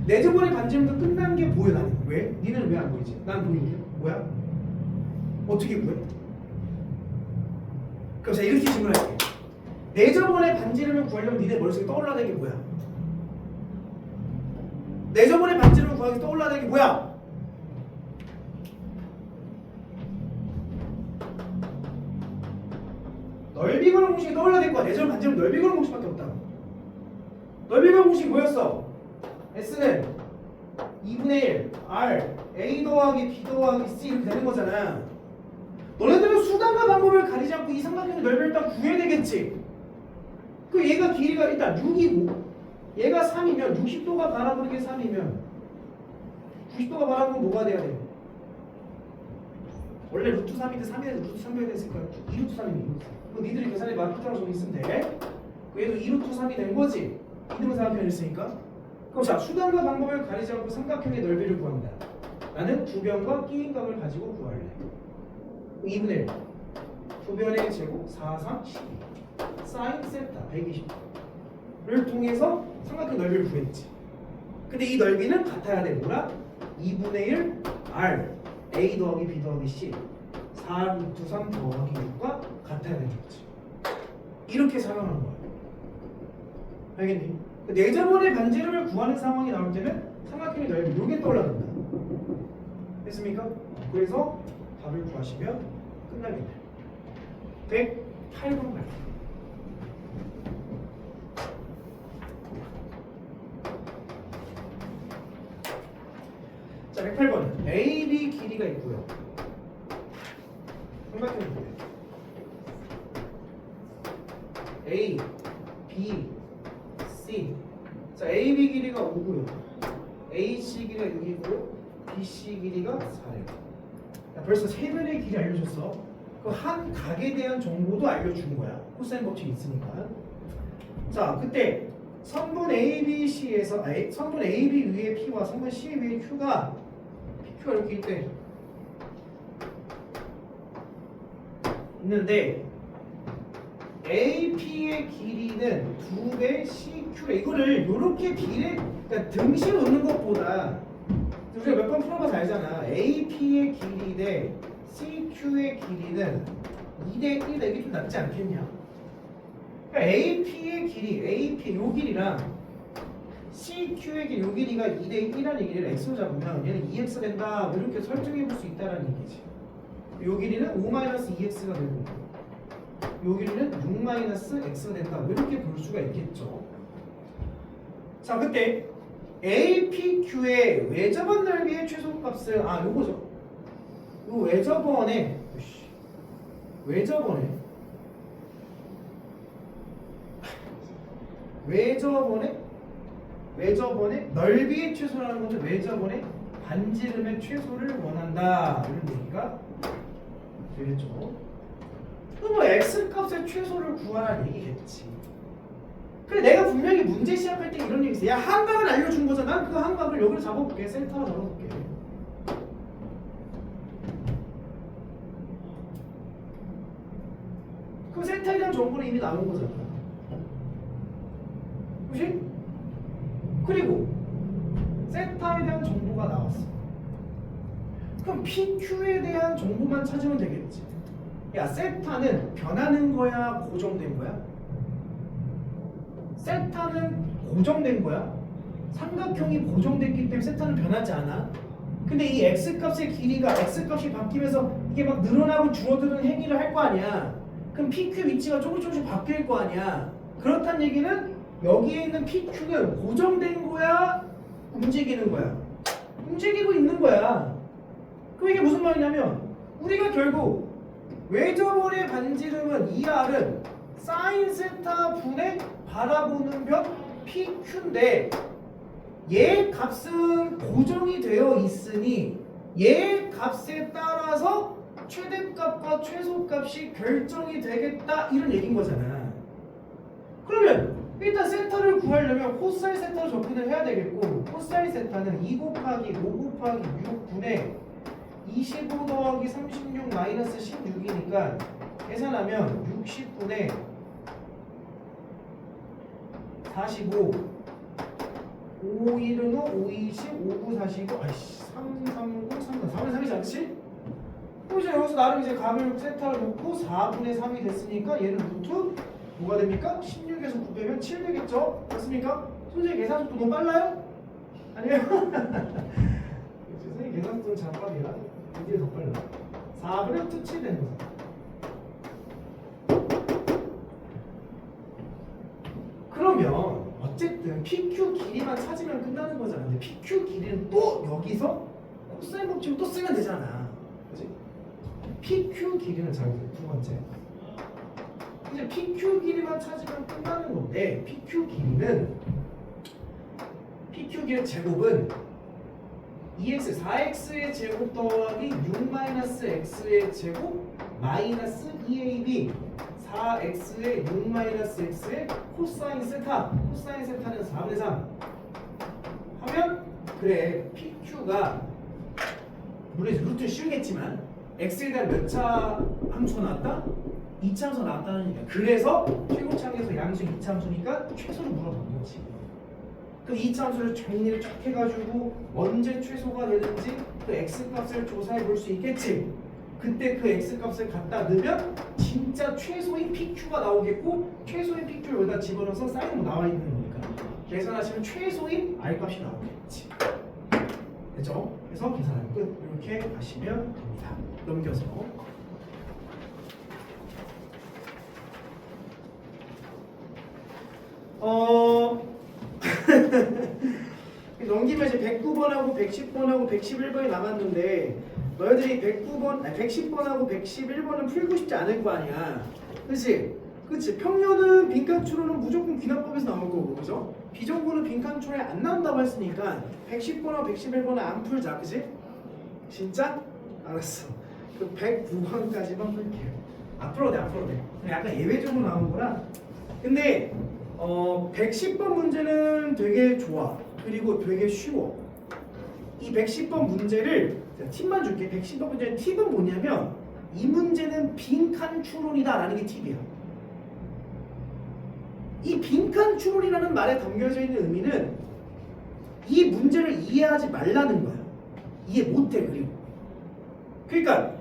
내접원의 반지름도 끝난 게 보여 나는. 왜? 니는 왜 안 보이지? 난 보이는데. 뭐야? 어떻게 보여? 그럼 자 이렇게 질문할게. 내접원의 반지름을 구하려면 니네 머릿속에 떠올라야 게 뭐야? 내접원의 반지름을 구하기 위해서 떠올라야 게 뭐야? 넓이거는 공식이 떠올라야 될 거야. 내접원 반지름 넓이거는 공식밖에 없다. 넓이거는 공식이 뭐였어? S는 2분의 1 R A 더하기 B 더하기 C 이렇게 되는 거잖아. 너네들은 수단과 방법을 가리지 않고 이 삼각형의 넓이를 일단 구해야 되겠지. 그 얘가 길이가 일단 6이고 얘가 3이면 60도가 바라보는 게 3이면 90도가 바라보면 뭐가 돼야 돼? 원래 루트 3인데 3이라서 루트 3이 됐으니까 2루트 3이니. 그럼 니들이 계산에 마피터랑 좀 있으면 돼. 그 얘도 2루트 3이 된 거지. 이등분 삼각형이 있으니까. 그럼 자 수단과 방법을 가리지 않고 삼각형의 넓이를 구합니다. 나는 두 변과 끼임각을 가지고 구할래. 2분의 1 두 변의 제곱 4, 3, 12 사인 세타 120를 통해서 삼각형 넓이를 구했지. 근데 이 넓이는 같아야 돼. 뭐라? 2분의 1 R A 더하기 B 더하기 C 4 루트 3 더하기 6과 같아야 되는 거지. 이렇게 사용하는 거야. 알겠니? 내접원의 반지름을 구하는 상황이 나올 때는 삼각형의 넓이 요게 떠올라간다. 됐습니까? 그래서 답을 구하시면 끝나겠네. 108번 갈게요. 자, 108번은 AB 길이가 있고요. 삼각형이 있고요. A, B, C. 자, AB 길이가 5고요. AC 길이가 6이고 BC 길이가 4예요. 벌써 세 변의 길이 알려줬어. 그 한 각에 대한 정보도 알려준 거야. 코사인 법칙이 있으니까. 자, 그때 선분 ABC에서 선분 AB 위에 P와 선분 C 위에 Q가 PQ가 이렇게 있는데 AP의 길이는 2배 CQ래. 이거를 이렇게 그러니까 등식을 놓는 것보다 우리가 몇 번 풀어봐서 알잖아. AP의 길이 대 CQ의 길이는 2대 1이다. 이게 좀 낫지 않겠냐? 그러니까 AP의 길이, AP의 요 길이랑 CQ의 길이, 요 길이가 2대 1이라는 얘기를 X로 잡으면 얘는 2X 된다. 뭐 이렇게 설정해 볼 수 있다는 얘기지. 요 길이는 5-2X가 되고 요 길이는 6-X가 된다. 뭐 이렇게 볼 수가 있겠죠. 자, 그때 APQ의 외접원 넓이의 최소값을 요거죠. 요 외접원의 넓이의 최소라는 거죠. 외접원의 반지름의 최소를 원한다. 이런 얘기가 되겠죠. 그럼 뭐 X값의 최소를 구하라는 얘기겠지. 그래, 내가 분명히 문제 시작할 때 이런 얘기 있어. 야, 한각을 알려준 거잖아. 난 그 한각을 여기로 잡아볼게. 센터로 잡아볼게. 그럼 센터에 대한 정보는 이미 나온 거잖아. 그치? 그리고 세타에 대한 정보가 나왔어. 그럼 PQ에 대한 정보만 찾으면 되겠지. 야, 세타는 변하는 거야? 고정된 거야? 세타는 고정된 거야? 삼각형이 고정됐기 때문에 세타는 변하지 않아. 근데 이 X값의 길이가 X값이 바뀌면서 이게 막 늘어나고 줄어드는 행위를 할 거 아니야. 그럼 PQ 위치가 조금씩 바뀔 거 아니야. 그렇다는 얘기는 여기에 있는 PQ는 고정된 거야? 움직이는 거야? 움직이고 있는 거야. 그럼 이게 무슨 말이냐면 우리가 결국 외접원의 반지름은 2R은 사인 세타 분의 바라보는 변 PQ인데 얘 값은 고정이 되어 있으니 얘 값에 따라서 최대값과 최소값이 결정이 되겠다 이런 얘기인 거잖아. 그러면 일단 세타를 구하려면 코사인 세타로 접근을 해야 되겠고 코사인 세타는 2 곱하기 5 곱하기 6분의 25 더하기 36 마이너스 16이니까 계산하면 60분의 45 5, 1은 5, 5, 20, 5, 9, 49 아이씨 3, 3, 9, 3, 4, 3이 3이지 않지? 그럼 이제 여기서 나름 이제 값을 세타를 놓고 4분의 3이 됐으니까 얘는 루트 뭐가 됩니까? 16에서 9 빼면 7 되겠죠? 맞습니까? 선생님 계산 속도 너무 빨라요? 아니에요? 선생님 계산 속도는 잠깐이라 이게 더 빨라 4분의 루트 7 되는 거죠. 그러면 어쨌든 PQ 길이만 찾으면 끝나는 거잖아. 근데 PQ 길이는 또 여기서 코사인 법칙을 또 쓰면 되잖아. 그치? PQ 길이는 잘 보세요. 두 번째. 이제 PQ 길이만 찾으면 끝나는 건데 PQ 길이의 제곱은 2x 4x의 제곱 더하기 6-x의 제곱 마이너스 2ab 4x의 6-x의 코사인 세타 코사인 세타는 4분의 3 하면 그래 PQ가 물론 루트 쉬우겠지만 x에 대한 몇 차 함수가 나왔다? 2차 함수가 나왔다는 얘기야. 그래서 최고차항에서 양수 2차 함수니까 최소를 물어보는 거지. 그 2차 함수를 정리를 쫙 해가지고 언제 최소가 되는지 그 x값을 조사해 볼 수 있겠지. 그때 그 x값을 갖다 넣으면 진짜 최소인 PQ가 나오겠고 최소인 PQ를 여기다 집어넣어서 사인으로 나와 있는 거니까 계산하시면 최소인 R값이 나오겠지. 됐죠? 그래서 계산하는 끝. 이렇게 하시면 됩니다. 넘겨서 넘기면 이제 109번하고 110번하고 111번이 남았는데 너희들이 110번하고 111번은 풀고 싶지 않을 거 아니야. 그치? 그치? 평면은 빈칸추로는 무조건 귀납법에서 나올 거고, 그죠? 비정고는 빈칸추로에 안 나온다고 했으니까 110번하고 111번은 안 풀자, 그치? 진짜? 알았어. 그 109번까지만 풀게요. 앞으로 돼. 약간 예외적으로 나온 거라. 근데 110번 문제는 되게 좋아. 그리고 되게 쉬워. 이 110번 문제를 팁만 줄게. 110번 문제의 팁은 뭐냐면 이 문제는 빈칸 추론이다 라는 게 팁이야. 이 빈칸 추론이라는 말에 담겨져 있는 의미는 이 문제를 이해하지 말라는 거야. 이해 못해. 그러니까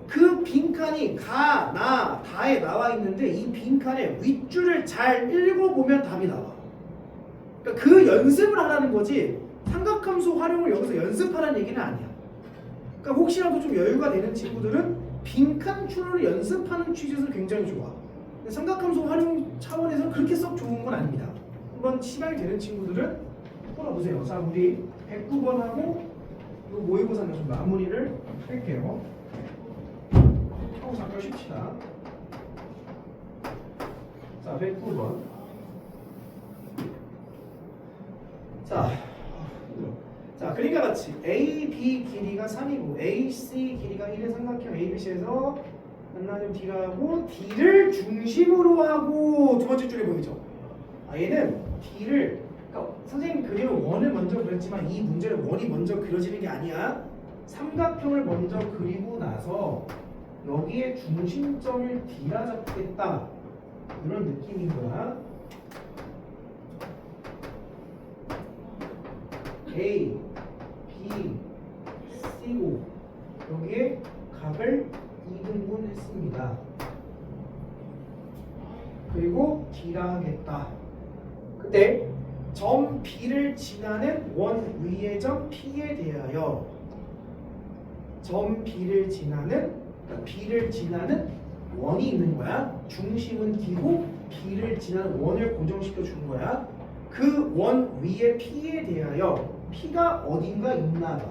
그 빈칸이 가, 나, 다에 나와 있는데 이 빈칸의 윗줄을 잘 읽어보면 답이 나와. 그러니까 그 연습을 하라는 거지 삼각함수 활용을 여기서 연습하라는 얘기는 아니야. 그러니까 혹시라도 좀 여유가 되는 친구들은 빈칸 추론을 연습하는 취지에서 굉장히 좋아. 근데 삼각함수 활용 차원에서는 그렇게 썩 좋은 건 아닙니다. 한번 시간이 되는 친구들은 풀어보세요. 자, 우리 109번하고 이 모의고사는 좀 마무리를 할게요. 잠깐 쉽시다. 자, 109번. 자, 그러니까 같이 AB 길이가 3이고 AC 길이가 1의 삼각형 ABC에서 만나는 D라고 D를 중심으로 하고 두 번째 줄에 보이죠? 얘는 D를 그러니까 선생님 그림은 원을 먼저 그렸지만 이 문제는 원이 먼저 그려지는 게 아니야. 삼각형을 먼저 그리고 나서 여기에 중심점을 D라 잡겠다 이런 느낌인 거야. A, B, C, O 여기에 각을 2등분 했습니다. 그리고 D라 하겠다. 그때 점 B를 지나는 원 위의 점 P에 대하여 점 B를 지나는 원이 있는 거야. 중심은 D고 B를 지나는 원을 고정시켜 준 거야. 그 원 위의 P에 대하여 P가 어딘가 있나 봐.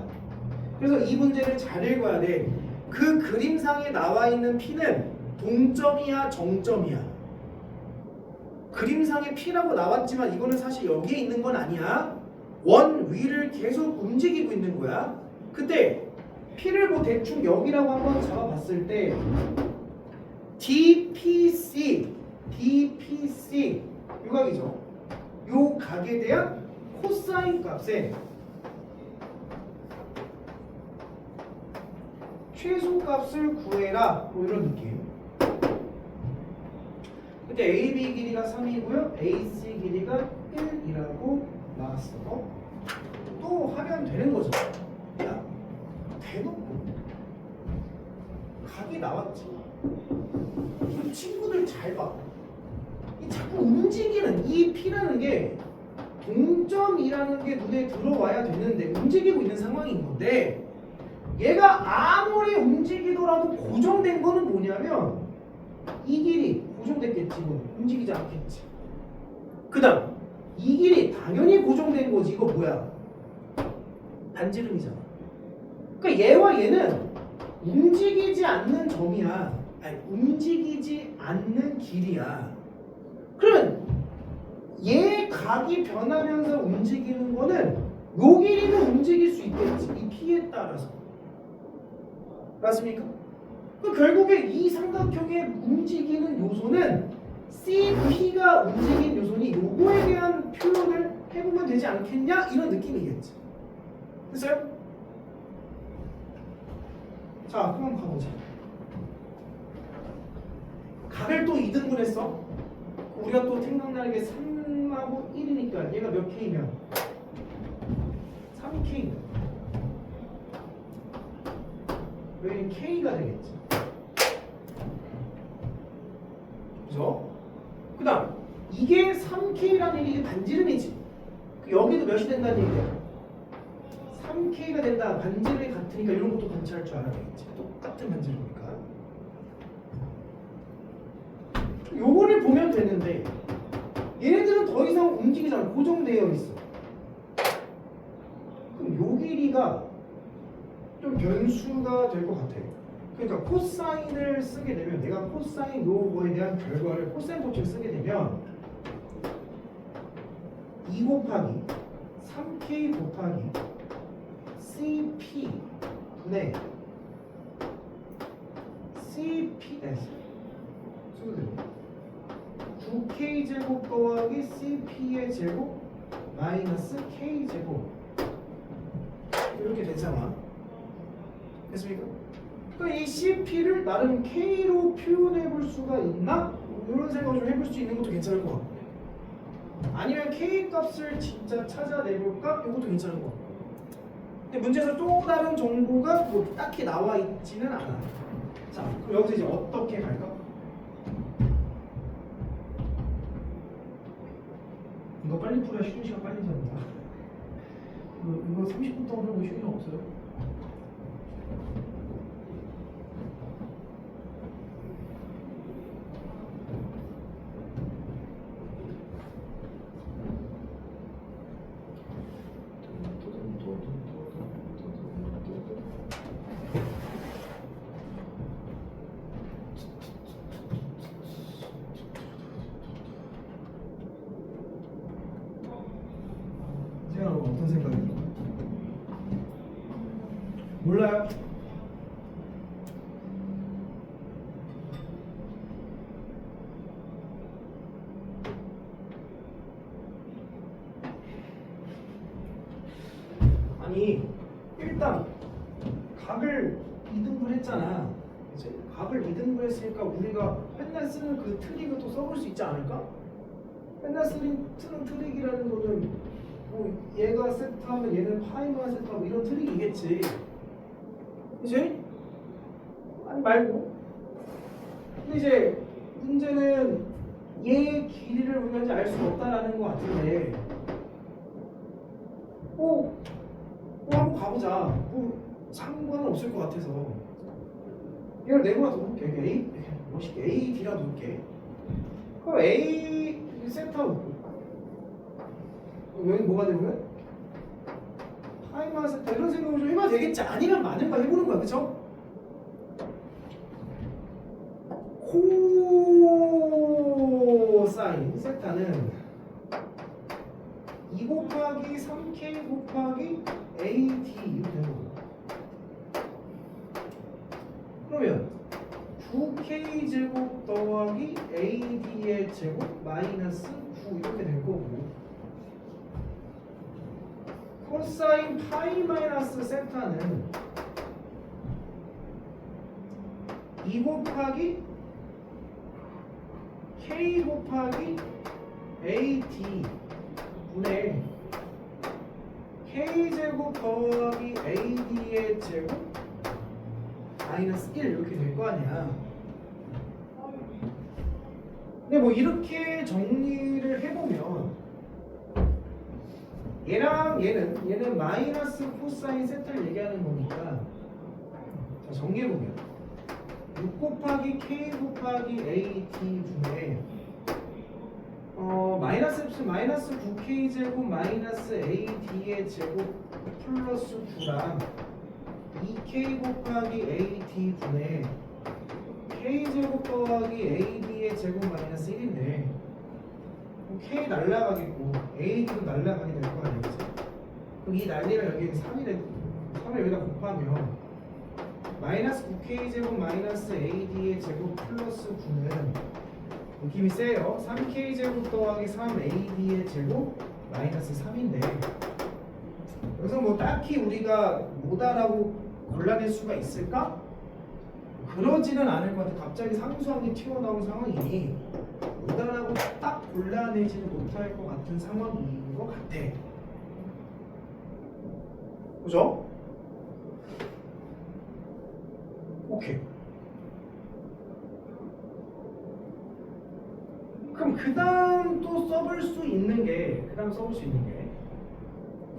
그래서 이 문제를 잘 읽어야 돼. 그 그림상에 나와 있는 P는 동점이야, 정점이야. 그림상에 P라고 나왔지만 이거는 사실 여기에 있는 건 아니야. 원 위를 계속 움직이고 있는 거야. 그때 P를 뭐 대충 여기라고 한번 잡아봤을 때 DPC 요 각이죠. 요 각에 대한 코사인 값에 최소값을 구해라 뭐 이런 느낌. 근데 AB 길이가 3이고요 AC 길이가 1이라고 나왔어. 또 하면 되는 거죠. 야 대놓고 각이 나왔지. 우리 친구들 잘 봐. 이 자꾸 움직이는 이 P라는 게 동점이라는 게 눈에 들어와야 되는데 움직이고 있는 상황인 건데 얘가 아무리 움직이더라도 고정된 거는 뭐냐면 이 길이 고정됐겠지. 이거 움직이지 않겠지. 그 다음 이 길이 당연히 고정된 거지. 이거 뭐야? 반지름이잖아. 그러니까 얘와 얘는 움직이지 않는 점이야. 아니 움직이지 않는 길이야. 그러면 얘 각이 변하면서 움직이는 거는 요 길이는 움직일 수 있겠지. 이 P에 따라서. 맞습니까? 그 결국에 이 삼각형의 움직이는 요소는 CP가 움직인 요소니 요거에 대한 표현을 해보면 되지 않겠냐? 이런 느낌이겠지. 됐어요? 자, 그럼 가보자. 각을 또 2등분 했어. 우리가 또 생각나는 게 3하고 1이니까 얘가 몇 K면 3K. 여기는 K가 되겠지. 그죠? 그 다음 이게 3K라는 얘기 이게 반지름이지. 여기도 몇이 된다는 얘기야. 3K가 된다. 반지름이 같으니까 이런 것도 관찰할 줄 알아야 되겠지. 똑같은 반지름이니까. 요거를 보면 되는데 얘네들은 더 이상 움직이지 않아. 고정되어 있어. 그럼 요 길이가 좀 변수가 될 것 같아. 그러니까 코사인을 쓰게 되면 내가 코사인 요거에 대한 결과를 코사인 법칙을 쓰게 되면 2 곱하기 3K 곱하기 CP 분의 CPS 수그대로 9K 제곱 더하기 CP의 제곱 마이너스 K 제곱 이렇게 되잖아. 됐습니까? 그러니까 이 CP를 나름 K로 표현해 볼 수가 있나? 이런 생각을 좀 해볼 수 있는 것도 괜찮을 것 같고, 아니면 K 값을 진짜 찾아내볼까? 이것도 괜찮은 것 같고. 근데 문제에서 또 다른 정보가 뭐 딱히 나와 있지는 않아. 자, 그럼 여기서 이제 어떻게 갈까? 이거 빨리 풀어야 쉬는 시간 빨리 잡는다. 이거 30분 동안 풀고 쉬는 거 없어요? 어떤 생각이에요? 몰라요? 아니 일단 각을 2등분 했잖아. 이제 각을 2등분 했으니까 우리가 맨날 쓰는 그 트릭을 또 써볼 수 있지 않을까? 맨날 쓰는 트릭이라는 거는 뭐 얘가 세트하면 얘는 파이만 세트하고 이런 트릭이겠지. 그치? 아니 말고. 근데 이제 문제는 얘 길이를 우리가 이제 알 수 없다라는 것 같은데 한번 가보자. 뭐 상관은 없을 것 같아서 이걸 네모나 놓을게. A 멋있게 A, D라 놓을게. 그럼 A 세트하고 여기 뭐가 되면 파이만 세타 이런 생각을 좀 해봐도 되겠지. 아니면 많은 거 해보는 거야. 그쵸? 코사인 세타는 2 곱하기 3K 곱하기 AD 이렇게 되는 거야. 그러면 9K 제곱 더하기 AD의 제곱 마이너스 9 이렇게 될 거고, 코사인 파이 마이너스 세타는 2 곱하기 K 곱하기 AD 분의 K제곱 더하기 AD의 제곱 마이너스 1 이렇게 될 거 아니야. 근데 뭐 이렇게 정리를 해보면 얘랑 얘는 마이너스 코사인 세타를 얘기하는 거니까 자 정리해보면 6 곱하기 K 곱하기 AD 분의 마이너스 9K 제곱 마이너스 AD의 제곱 플러스 9랑 2K 곱하기 AD 분의 K 제곱 더하기 AD의 제곱 마이너스 1인데 K 날라가겠고 AD도 날라가게 될 거 아니야, 그치? 그럼 이 난리가 여기에 3을 여기다 곱하면 마이너스 9K 제곱 마이너스 AD의 제곱 플러스 9는 느낌이 세요. 3K 제곱 더하기 3AD의 제곱 마이너스 3인데 여기서 뭐 딱히 우리가 뭐다라고 골라낼 수가 있을까? 그러지는 않을 것 같아. 갑자기 상수항이 튀어나온 상황이니 뭐다라고 딱 골라내지는 못할 것 같은 상황인 것 같아. 그죠? 오케이. 그럼 그 다음 또 써볼 수 있는 게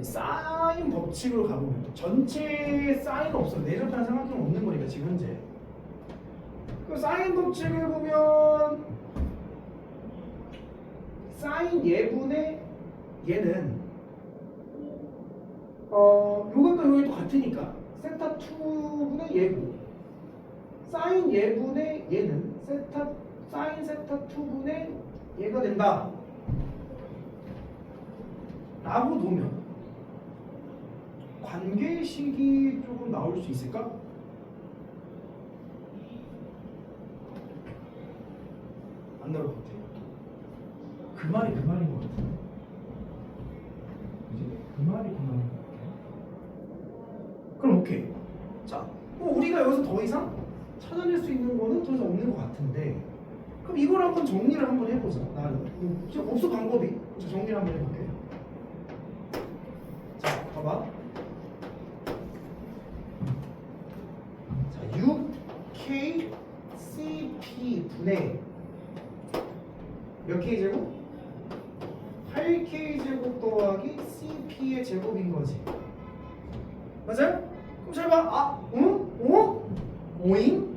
사인 법칙으로 가보면 전체 사인 없어. 내접한 삼각형 없는 거니까 지금 현재 그 사인 법칙을 보면 사인 예분의 얘는 요것도 여기도 같으니까 세타 2분의 얘고 사인 예분의 얘는 사인 세타 2분의 얘가 된다 라고 놓으면 관계식이 조금 나올 수 있을까? 안 나올 것 같아. 그 말인 것 같아. 그지? 그 말인 것 같아. 그럼 오케이. 자, 우리가 여기서 더 이상 찾아낼 수 있는 거는 더 이상 없는 것 같은데 그럼 이걸 한번 정리를 한번 해보자. 나는 없어 방법이. 자, 정리를 한번 해볼게. 자, 봐봐. 자, 6K CP 분의 몇 K 제곱? 8K 제곱 더하기 CP의 제곱인 거지. 맞아요? 그럼 잘 봐. 오잉?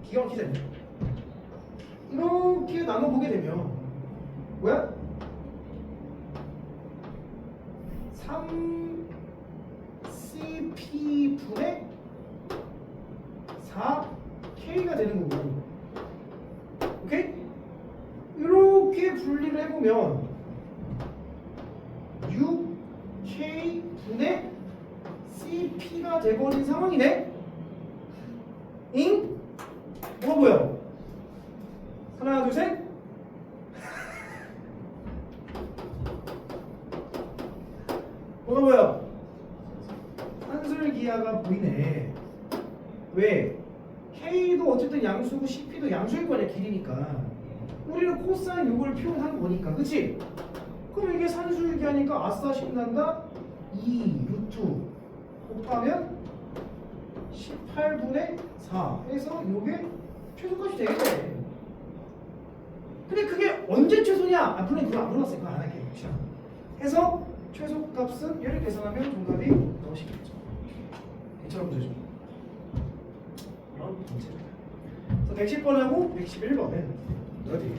기가 막히잖아. 이렇게 나눠보게 되면 뭐야? 3CP 분의 4K가 되는 거고 오케이? 이렇게 분리를 해보면 6K 분의 CP가 돼버린 상황이네? 잉? 뭐가 보여? 하나, 둘, 셋. 뭐가 보여? 산술기하가 보이네. 왜? K도 어쨌든 양수고 CP도 양수일 거냐, 길이니까. 우리는 코사인 요걸 표현한 거니까, 그치? 그럼 이게 산술기하니까 아싸 신난다? 2 루트 곱하면 18분의 4 해서 요게 최소값이 되겠네. 근데 그게 언제 최소냐? 물론 그거 안 물어봤으니까 안 할게요. 해서 최소값은 얘를 계산하면 정답이 나오시겠죠. 이처럼 문제죠. 그런 문제입니다. 그래서 110번하고 111번은 어디?